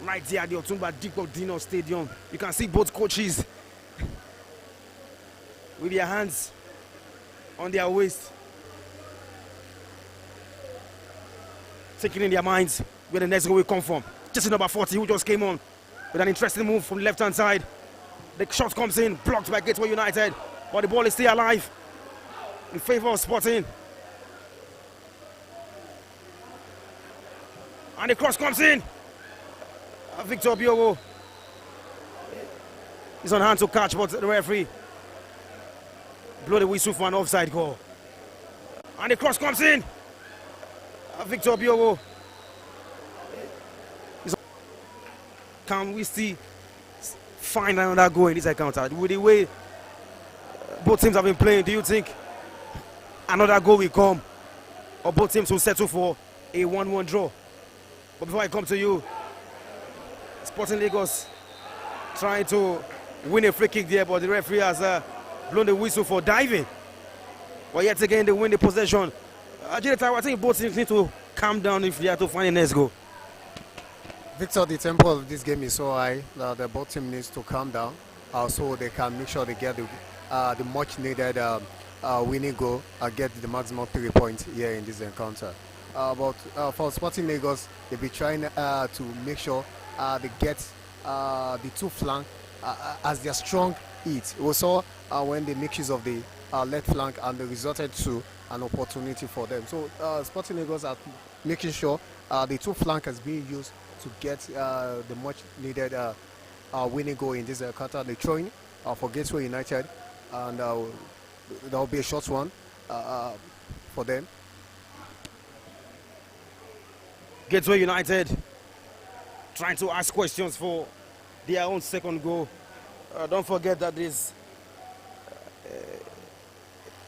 Speaker 5: Right there at the Otumba Dikko Dino Stadium. You can see both coaches with their hands on their waist, taking in their minds where the next goal will come from. Just number 40 who just came on with an interesting move from the left-hand side. The shot comes in, blocked by Gateway United, but the ball is still alive in favor of Sporting. And the cross comes in. Victor Biogo is on hand to catch, but the referee blow the whistle for an offside goal. And the cross comes in. Victor Biogo. Can we still find another goal in this encounter? With the way both teams have been playing, do you think another goal will come? Or both teams will settle for a 1-1 draw? But before I come to you, Sporting Lagos trying to win a free kick there, but the referee has blown the whistle for diving. But yet again, they win the possession. I think both teams need to calm down if they have to find a next goal.
Speaker 6: Victor, the tempo of this game is so high that the both team needs to calm down so they can make sure they get the much needed winning goal and get the maximum 3 points here in this encounter. But for Sporting Lagos, they'll be trying to make sure they get the two flank as their strong hit. We saw when they make use of the left flank and they resulted to an opportunity for them. So Sporting Lagos are making sure the two flank is being used to get the much needed winning goal in this encounter. They're throwing for Gateway United, and that will be a short one for them.
Speaker 5: Gateway United trying to ask questions for their own second goal. Don't forget that there's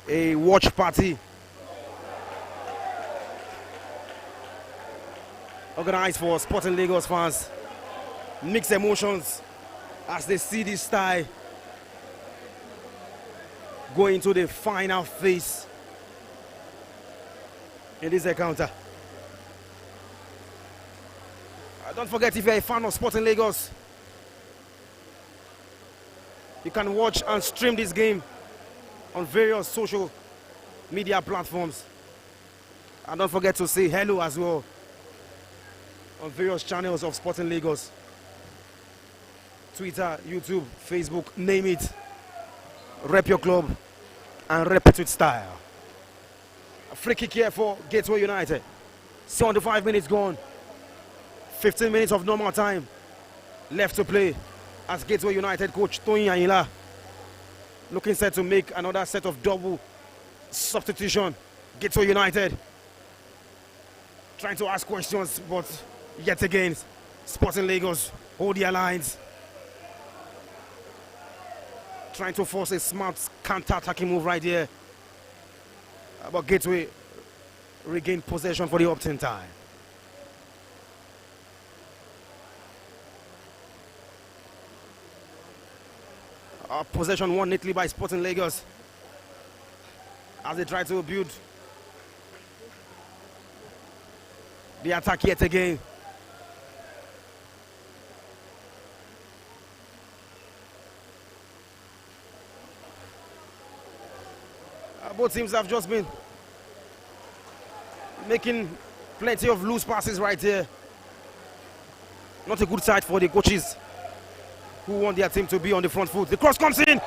Speaker 5: a watch party organized for Sporting Lagos fans. Mixed emotions as they see this tie go into the final phase in this encounter. Don't forget, if you're a fan of Sporting Lagos, you can watch and stream this game on various social media platforms. And don't forget to say hello as well on various channels of Sporting Lagos. Twitter, YouTube, Facebook, name it. Rep your club and rep it with style. A free kick here for Gateway United. 75 minutes gone. 15 minutes of normal time left to play as Gateway United coach Tony Ayila looking set to make another set of double substitution. Gateway United trying to ask questions, but yet again Sporting Lagos hold their lines, trying to force a smart counter-attacking move right here, but Gateway regain possession for the opt-in time. Possession won neatly by Sporting Lagos as they try to build the attack yet again. Both teams have just been making plenty of loose passes right here. Not a good sight for the coaches who want their team to be on the front foot. The cross comes in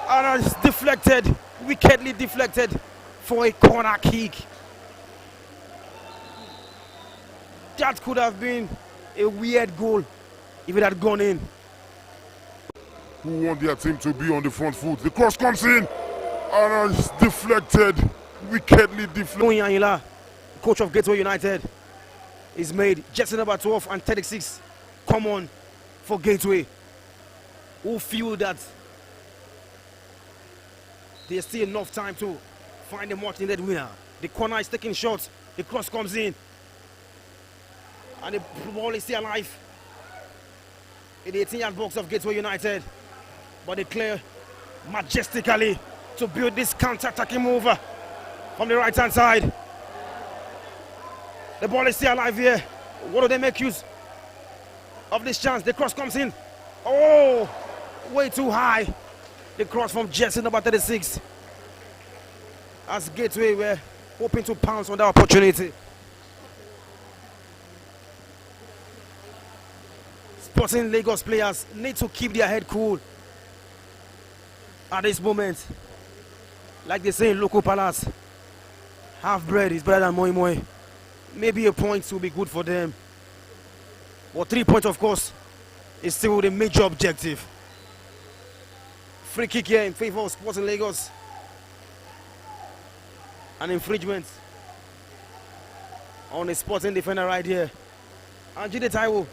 Speaker 5: and it's deflected, wickedly deflected for a corner kick. That could have been a weird goal if it had gone in.
Speaker 7: Who want their team to be on the front foot. The cross comes in and it's deflected, wickedly deflected.
Speaker 5: Tony Ayila, coach of Gateway United, is made jersey number 12 and 36 come on for Gateway, who feel that there's still enough time to find a much needed winner. The corner is taking shots, the cross comes in, and the ball is still alive in the 18-yard box of Gateway United, but they clear majestically to build this counter-attacking move from the right-hand side. The ball is still alive here. What do they make use of this chance? The cross comes in. Oh, way too high. The cross from jersey number 36. As Gateway were hoping to pounce on that opportunity. Sporting Lagos players need to keep their head cool at this moment. Like they say in local palace, half bread is better than moi moi. Maybe a point will be good for them. But 3 points, of course, is still the major objective. Free kick here in favor of Sporting Lagos. An infringement on a Sporting defender right here. And Jide Taiwo,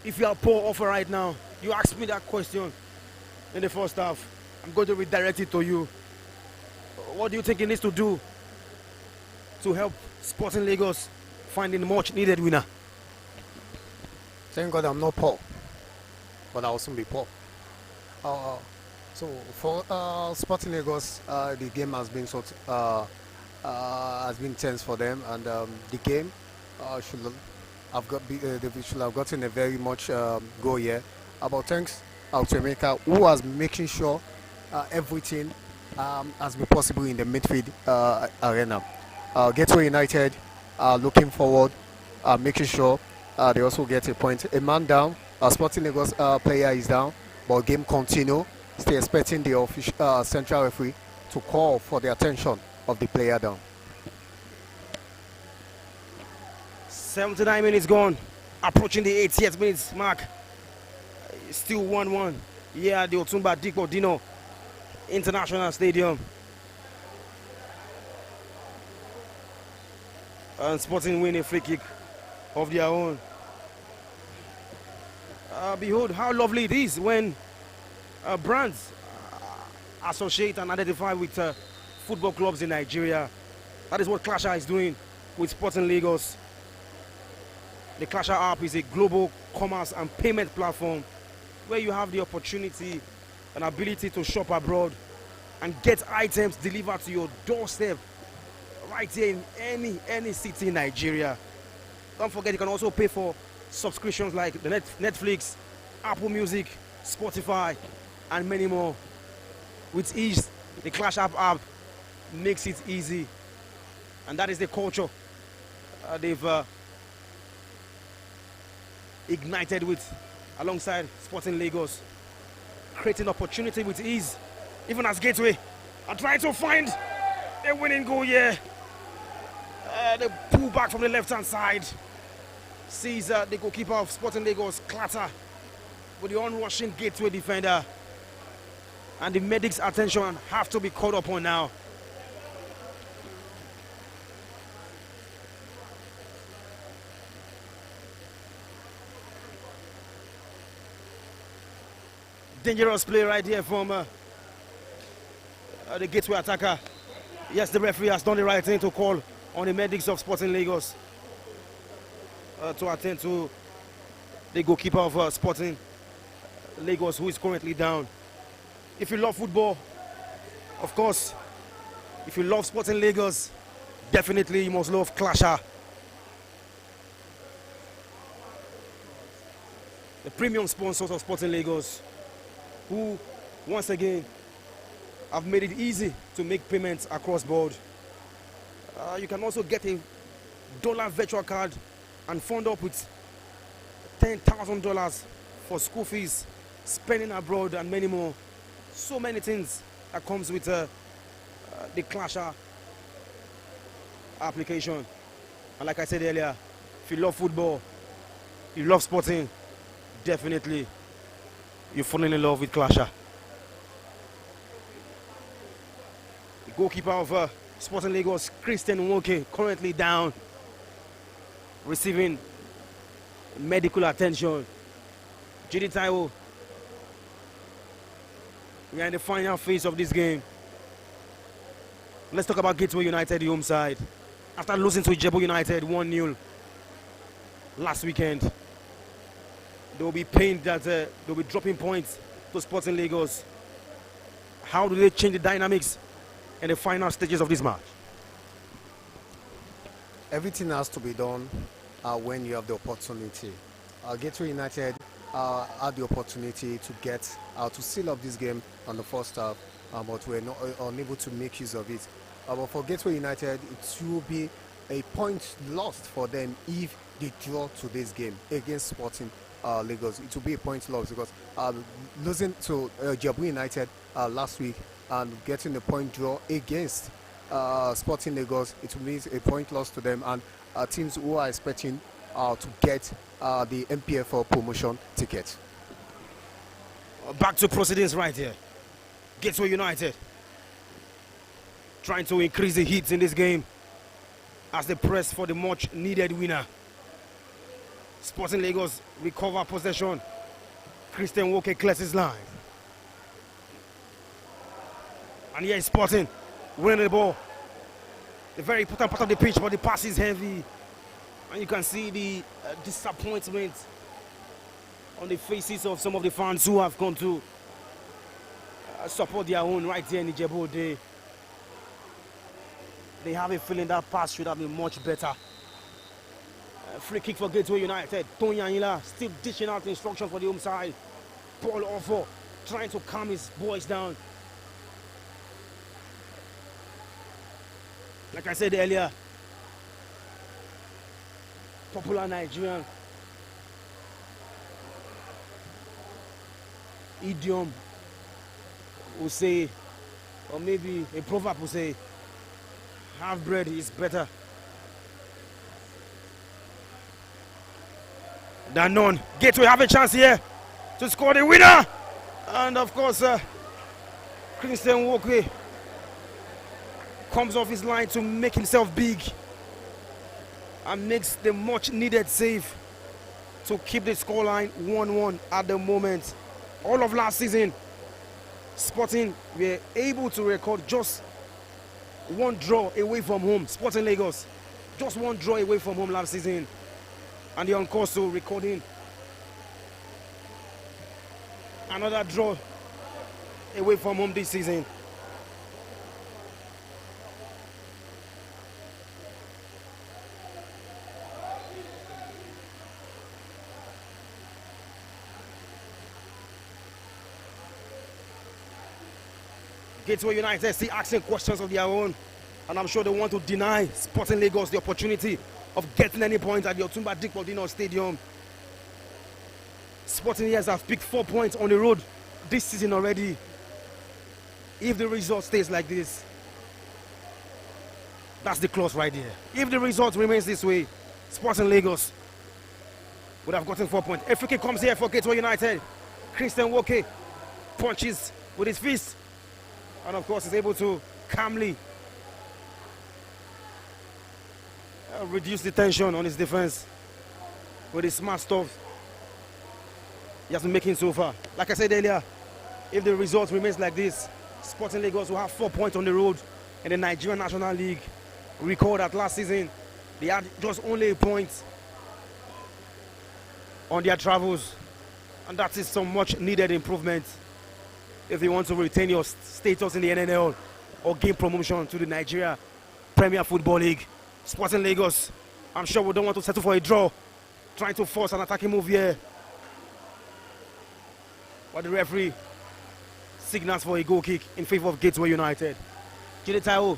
Speaker 5: if you are poor offer right now, you asked me that question in the first half. I'm going to redirect it to you. What do you think he needs to do to help Sporting Lagos find the much needed winner?
Speaker 6: Thank God I'm not poor, but I'll soon be poor. So for Sporting Lagos, the game has been has been tense for them, and the game should they should have gotten a very much goal here. About thanks to Emeka, who was making sure everything has been possible in the midfield arena. Gateway United looking forward, making sure they also get a point. A man down, Sporting Lagos player is down, but game continue. Still expecting the official central referee to call for the attention of the player down.
Speaker 5: 79 minutes gone, approaching the 80th minutes mark. Still 1-1 here at the Otumba Dikko Dino International Stadium. And Sporting win a free kick of their own. Behold how lovely it is when brands associate and identify with football clubs in Nigeria. That is what Clasher is doing with Sporting Lagos. The Clasher app is a global commerce and payment platform where you have the opportunity and ability to shop abroad and get items delivered to your doorstep right here in any city in Nigeria. Don't forget, you can also pay for subscriptions like the Netflix, Apple Music, Spotify, and many more. With ease, the Clash app makes it easy, and that is the culture they've ignited with alongside Sporting Lagos, creating opportunity with ease, even as Gateway are trying to find a winning goal here. They pull back from the left-hand side, sees the goalkeeper of Sporting Lagos clatter with the onrushing Gateway defender, and the medics' attention have to be caught up on now. Dangerous play right here from the Gateway attacker. Yes, the referee has done the right thing to call on the medics of Sporting Lagos to attend to the goalkeeper of Sporting Lagos, who is currently down. If you love football, of course, if you love Sporting Lagos, definitely you must love Clasher. The premium sponsors of Sporting Lagos, who, once again, have made it easy to make payments across board. You can also get a dollar virtual card and fund up with $10,000 for school fees, spending abroad, and many more. So many things that comes with the Clasher application. And like I said earlier, if you love football, you love sporting, definitely you're falling in love with Clasher. The goalkeeper of Sporting Lagos, Christian Nwoke, currently down, receiving medical attention. Jide Taiwo, we are in the final phase of this game. Let's talk about Gateway United, the home side. After losing to Ijebu United 1-0 last weekend, they will be pained that they'll be dropping points to Sporting Lagos. How do they change the dynamics in the final stages of this match?
Speaker 6: Everything has to be done when you have the opportunity. Gateway United had the opportunity to get to seal up this game on the first half, but we're not unable to make use of it. But for Gateway United, it will be a point lost for them if they draw today's game against Sporting Lagos. It will be a point lost because losing to Ijebu United last week and getting a point draw against Sporting Lagos, it will mean a point loss to them, and teams who are expecting to get the MPFL promotion ticket.
Speaker 5: Back to proceedings right here. Gateway United trying to increase the heat in this game as they press for the much needed winner. Sporting Lagos recover possession. Christian Walker clears his line. And here is Sporting winning the ball. The very important part of the pitch, but the pass is heavy. And you can see the disappointment on the faces of some of the fans who have come to support their own right here in Ijebu. They have a feeling that pass should have been much better. Free kick for Gateway United. Tony Anila still dishing out instructions for the home side. Paul Offo trying to calm his boys down. Like I said earlier, popular Nigerian idiom will say, or maybe a proverb will say, half bread is better than none. Gateway have a chance here to score the winner. And of course, Christian Walker comes off his line to make himself big and makes the much needed save to keep the scoreline 1-1 at the moment. All of last season, Sporting were able to record just one draw away from home. Sporting Lagos, just one draw away from home last season. And they're on course to recording another draw away from home this season. Gateway United still asking questions of their own, and I'm sure they want to deny Sporting Lagos the opportunity of getting any points at the Otumba Dikpodino Stadium. Sporting Lagos have picked 4 points on the road this season already. If the result stays like this, that's the clause right there. If the result remains this way, Sporting Lagos would have gotten 4 points. A free kick comes here for Gateway United. Christian Walker punches with his fist, and of course is able to calmly reduce the tension on his defense with his smart stuff he has been making so far. Like I said earlier, if the result remains like this, Sporting Lagos will have 4 points on the road in the Nigerian National League. Recall that last season they had just only a point on their travels, and that is some much needed improvement if you want to retain your status in the NNL or gain promotion to the Nigeria Premier Football League. Sporting Lagos, I'm sure we don't want to settle for a draw, trying to force an attacking move here. But the referee signals for a goal kick in favor of Gateway United. Jide Taiwo,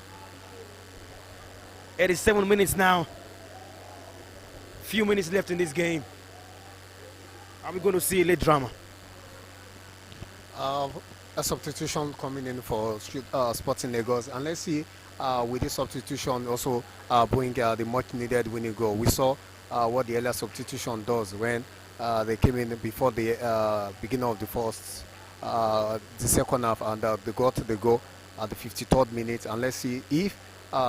Speaker 5: 87 minutes now. Few minutes left in this game. Are we going to see a late drama?
Speaker 6: A substitution coming in for Sporting Lagos, and let's see with this substitution also bring the much needed winning goal. We saw what the earlier substitution does when they came in before the beginning of the second half, and they got the goal at the 53rd minute. And let's see if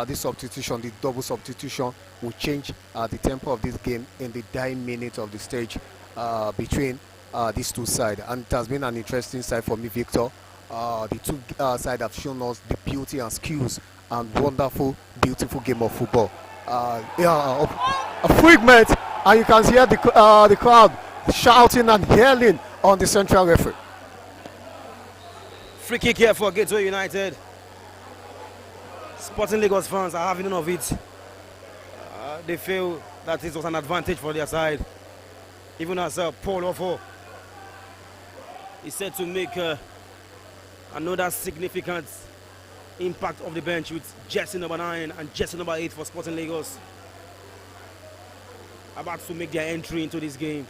Speaker 6: this substitution, the double substitution, will change the tempo of this game in the dying minutes of the stage between these two sides. And it has been an interesting side for me, Victor. The two sides have shown us the beauty and skills and wonderful, beautiful game of football. A fragment, and you can hear the crowd shouting and yelling on the central referee.
Speaker 5: Free kick here for Gateway United. Sporting Lagos fans are having none of it. They feel that it was an advantage for their side. Even as Paul Offo is said to make another significant impact of the bench with jersey number 9 and jersey number 8 for Sporting Lagos about to make their entry into this game.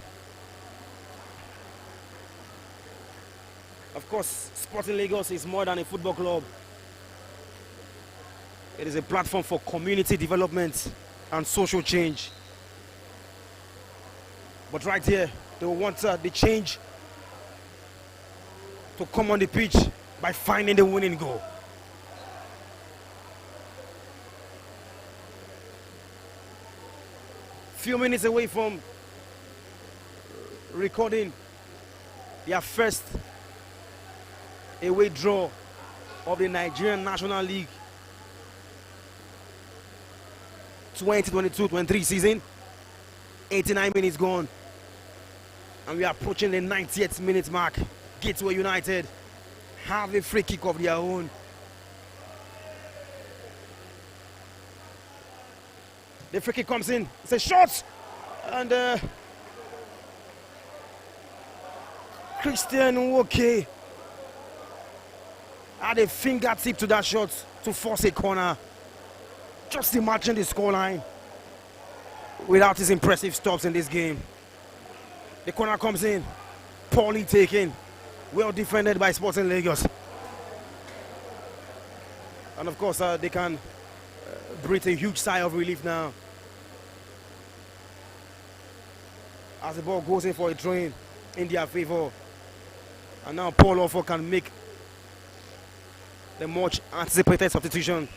Speaker 5: Of course, Sporting Lagos is more than a football club. It is a platform for community development and social change. But right here, they want the change to come on the pitch by finding the winning goal. Few minutes away from recording their first away draw of the Nigerian National League 2022-23 season. 89 minutes gone, and we are approaching the 90th minute mark. Gateway United have a free kick of their own. The free kick comes in. It's a shot, and Christian Nwoke had a fingertip to that shot to force a corner. Just imagine the scoreline without his impressive stops in this game. The corner comes in, poorly taken, well defended by Sporting Lagos. And of course, they can breathe a huge sigh of relief now, as the ball goes in for a throw-in in their favor. And now Paul Offo can make the much anticipated substitution,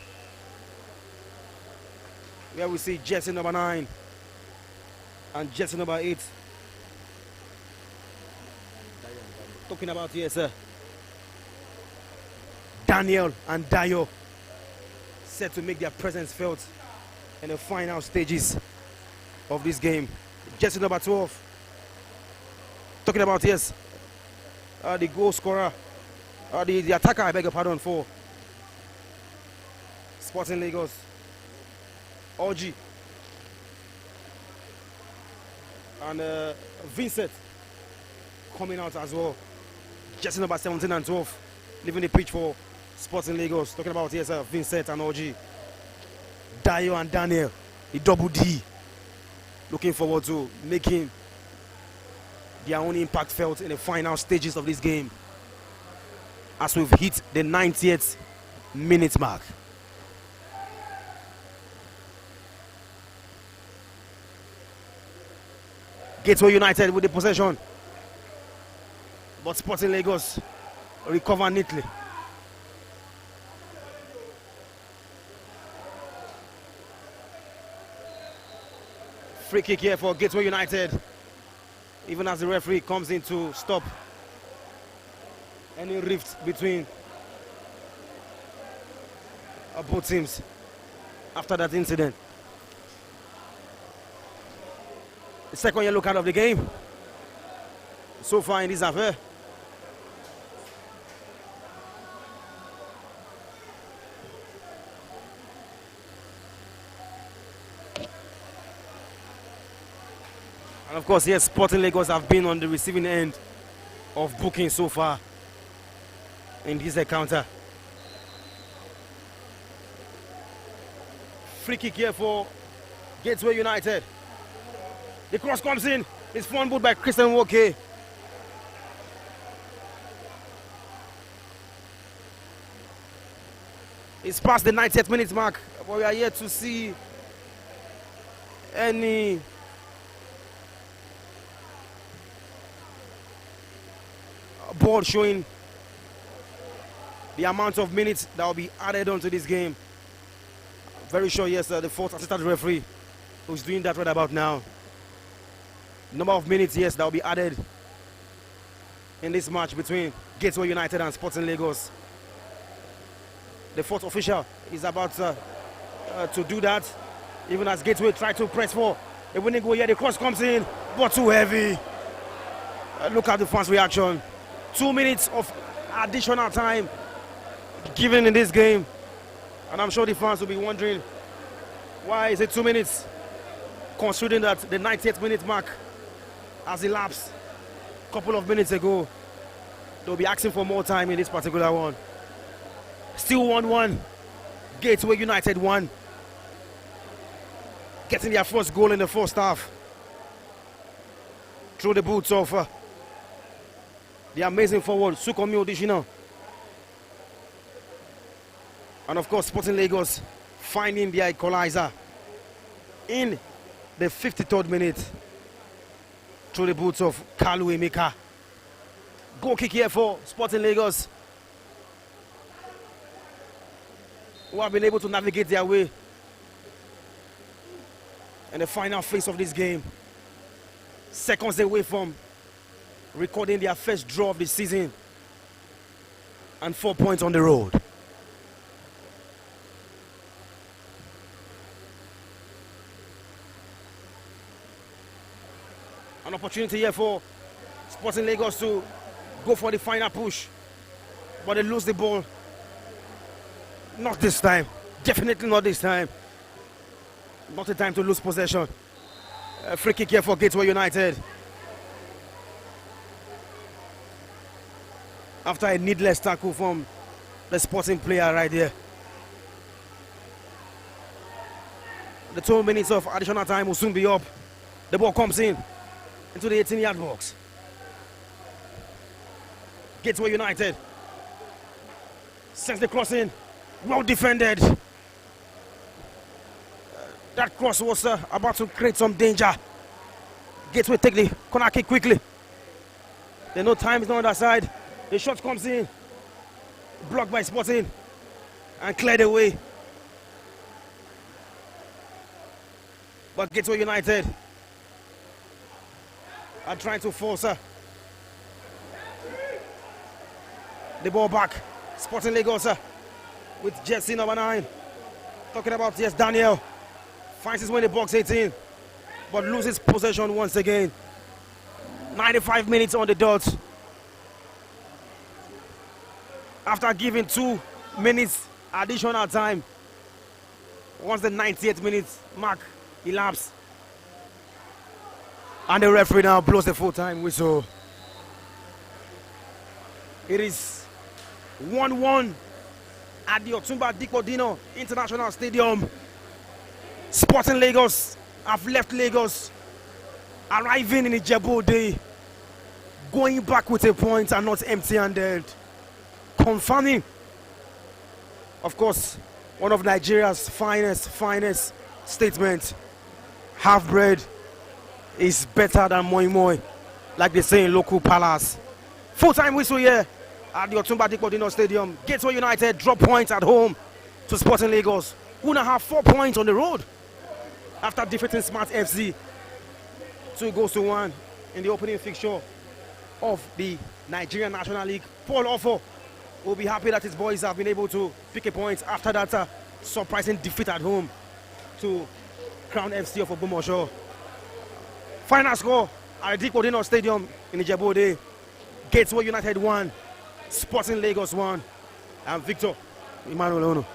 Speaker 5: where we see jersey number 9 and jersey number 8. Talking about here, sir. Daniel and Dayo set to make their presence felt in the final stages of this game. Jersey number 12. Talking about, yes, the goal scorer, the attacker, I beg your pardon, for Sporting Lagos, Orji. And Vincent coming out as well. Jersey number 17 and 12, leaving the pitch for Sporting Lagos. Talking about, yes, Vincent and Orji. Dayo and Daniel, the double D. Looking forward to making their own impact felt in the final stages of this game, as we've hit the 90th minute mark. Gateway United with the possession, but Sporting Lagos recover neatly. Free kick here for Gateway United, even as the referee comes in to stop any rift between both teams after that incident. The second yellow card of the game so far in this affair. And of course, yes, Sporting Lagos have been on the receiving end of booking so far in this encounter. Free kick here for Gateway United. The cross comes in. It's fumbled by Christian Nwoke. It's past the 90th minute mark, but we are yet to see any board showing the amount of minutes that will be added onto this game. Very sure, yes, the fourth assistant referee who's doing that right about now. Number of minutes, yes, that will be added in this match between Gateway United and Sporting Lagos. The fourth official is about to do that, even as Gateway try to press for a winning goal here. The cross comes in, but too heavy. Look at the fans' reaction. 2 minutes of additional time given in this game, and I'm sure the fans will be wondering, why is it 2 minutes, considering that the 90th minute mark has elapsed a couple of minutes ago. They'll be asking for more time in this particular one. Still 1-1. Gateway United 1. Getting their first goal in the first half through the boots of the amazing forward Sukomi Odishino. And of course, Sporting Lagos finding their equalizer in the 53rd minute. through the boots of Kalu Emeka. Goal kick here for Sporting Lagos, who have been able to navigate their way in the final phase of this game. Seconds away from recording their first draw of the season and 4 points on the road. An opportunity here for Sporting Lagos to go for the final push, but they lose the ball. Not this time. Definitely not this time. Not the time to lose possession. A free kick here for Gateway United. After a needless tackle from the Sporting player right there. The 2 minutes of additional time will soon be up. The ball comes in into the 18-yard box. Gateway United sends the cross in. Well defended. That cross was about to create some danger. Gateway take the corner kick quickly. There's no time, it's not on that side. The shot comes in. Blocked by Sporting and cleared away. But Gateway United are trying to force the ball back. Sporting Lagos with jersey number 9. Talking about, yes, Daniel. Finds his way in the box 18, but loses possession once again. 95 minutes on the dot. After giving 2 minutes additional time, once the 98th minute mark elapsed, and the referee now blows the full-time whistle. It is 1-1 at the Otumba Dikko Dino International Stadium. Sporting Lagos have left Lagos, arriving in Ijebu-Ode, going back with a point and not empty-handed. Confirming, of course, one of Nigeria's finest statements. Half-bread is better than moi moi, like they say in local palace. Full-time whistle here at the Otumba Dikko Dino Stadium. Gateway United drop points at home to Sporting Lagos, who now have 4 points on the road after defeating Smart FC 2-1 in the opening fixture of the Nigerian National League. Paul Offo will be happy that his boys have been able to pick a point after that surprising defeat at home to Crown FC of Ogbomosho. Final score at the Dikko Dino Stadium in Ijebu-Ode. Gateway United 1, Sporting Lagos 1. I'm Victor Emmanuel Ono.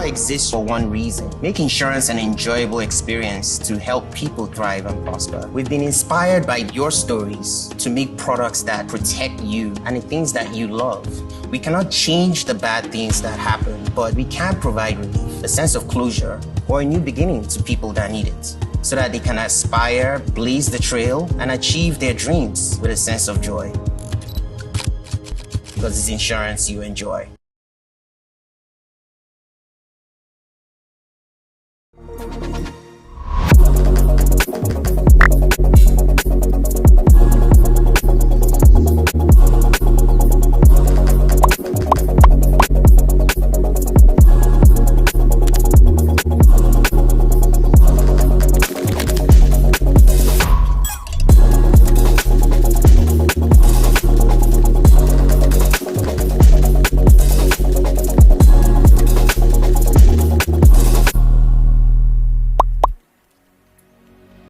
Speaker 9: Exists for one reason: make insurance an enjoyable experience to help people thrive and prosper. We've been inspired by your stories to make products that protect you and the things that you love. We cannot change the bad things that happen, but we can provide relief, a sense of closure, or a new beginning to people that need it, so that they can aspire, blaze the trail, and achieve their dreams with a sense of joy. Because it's insurance you enjoy.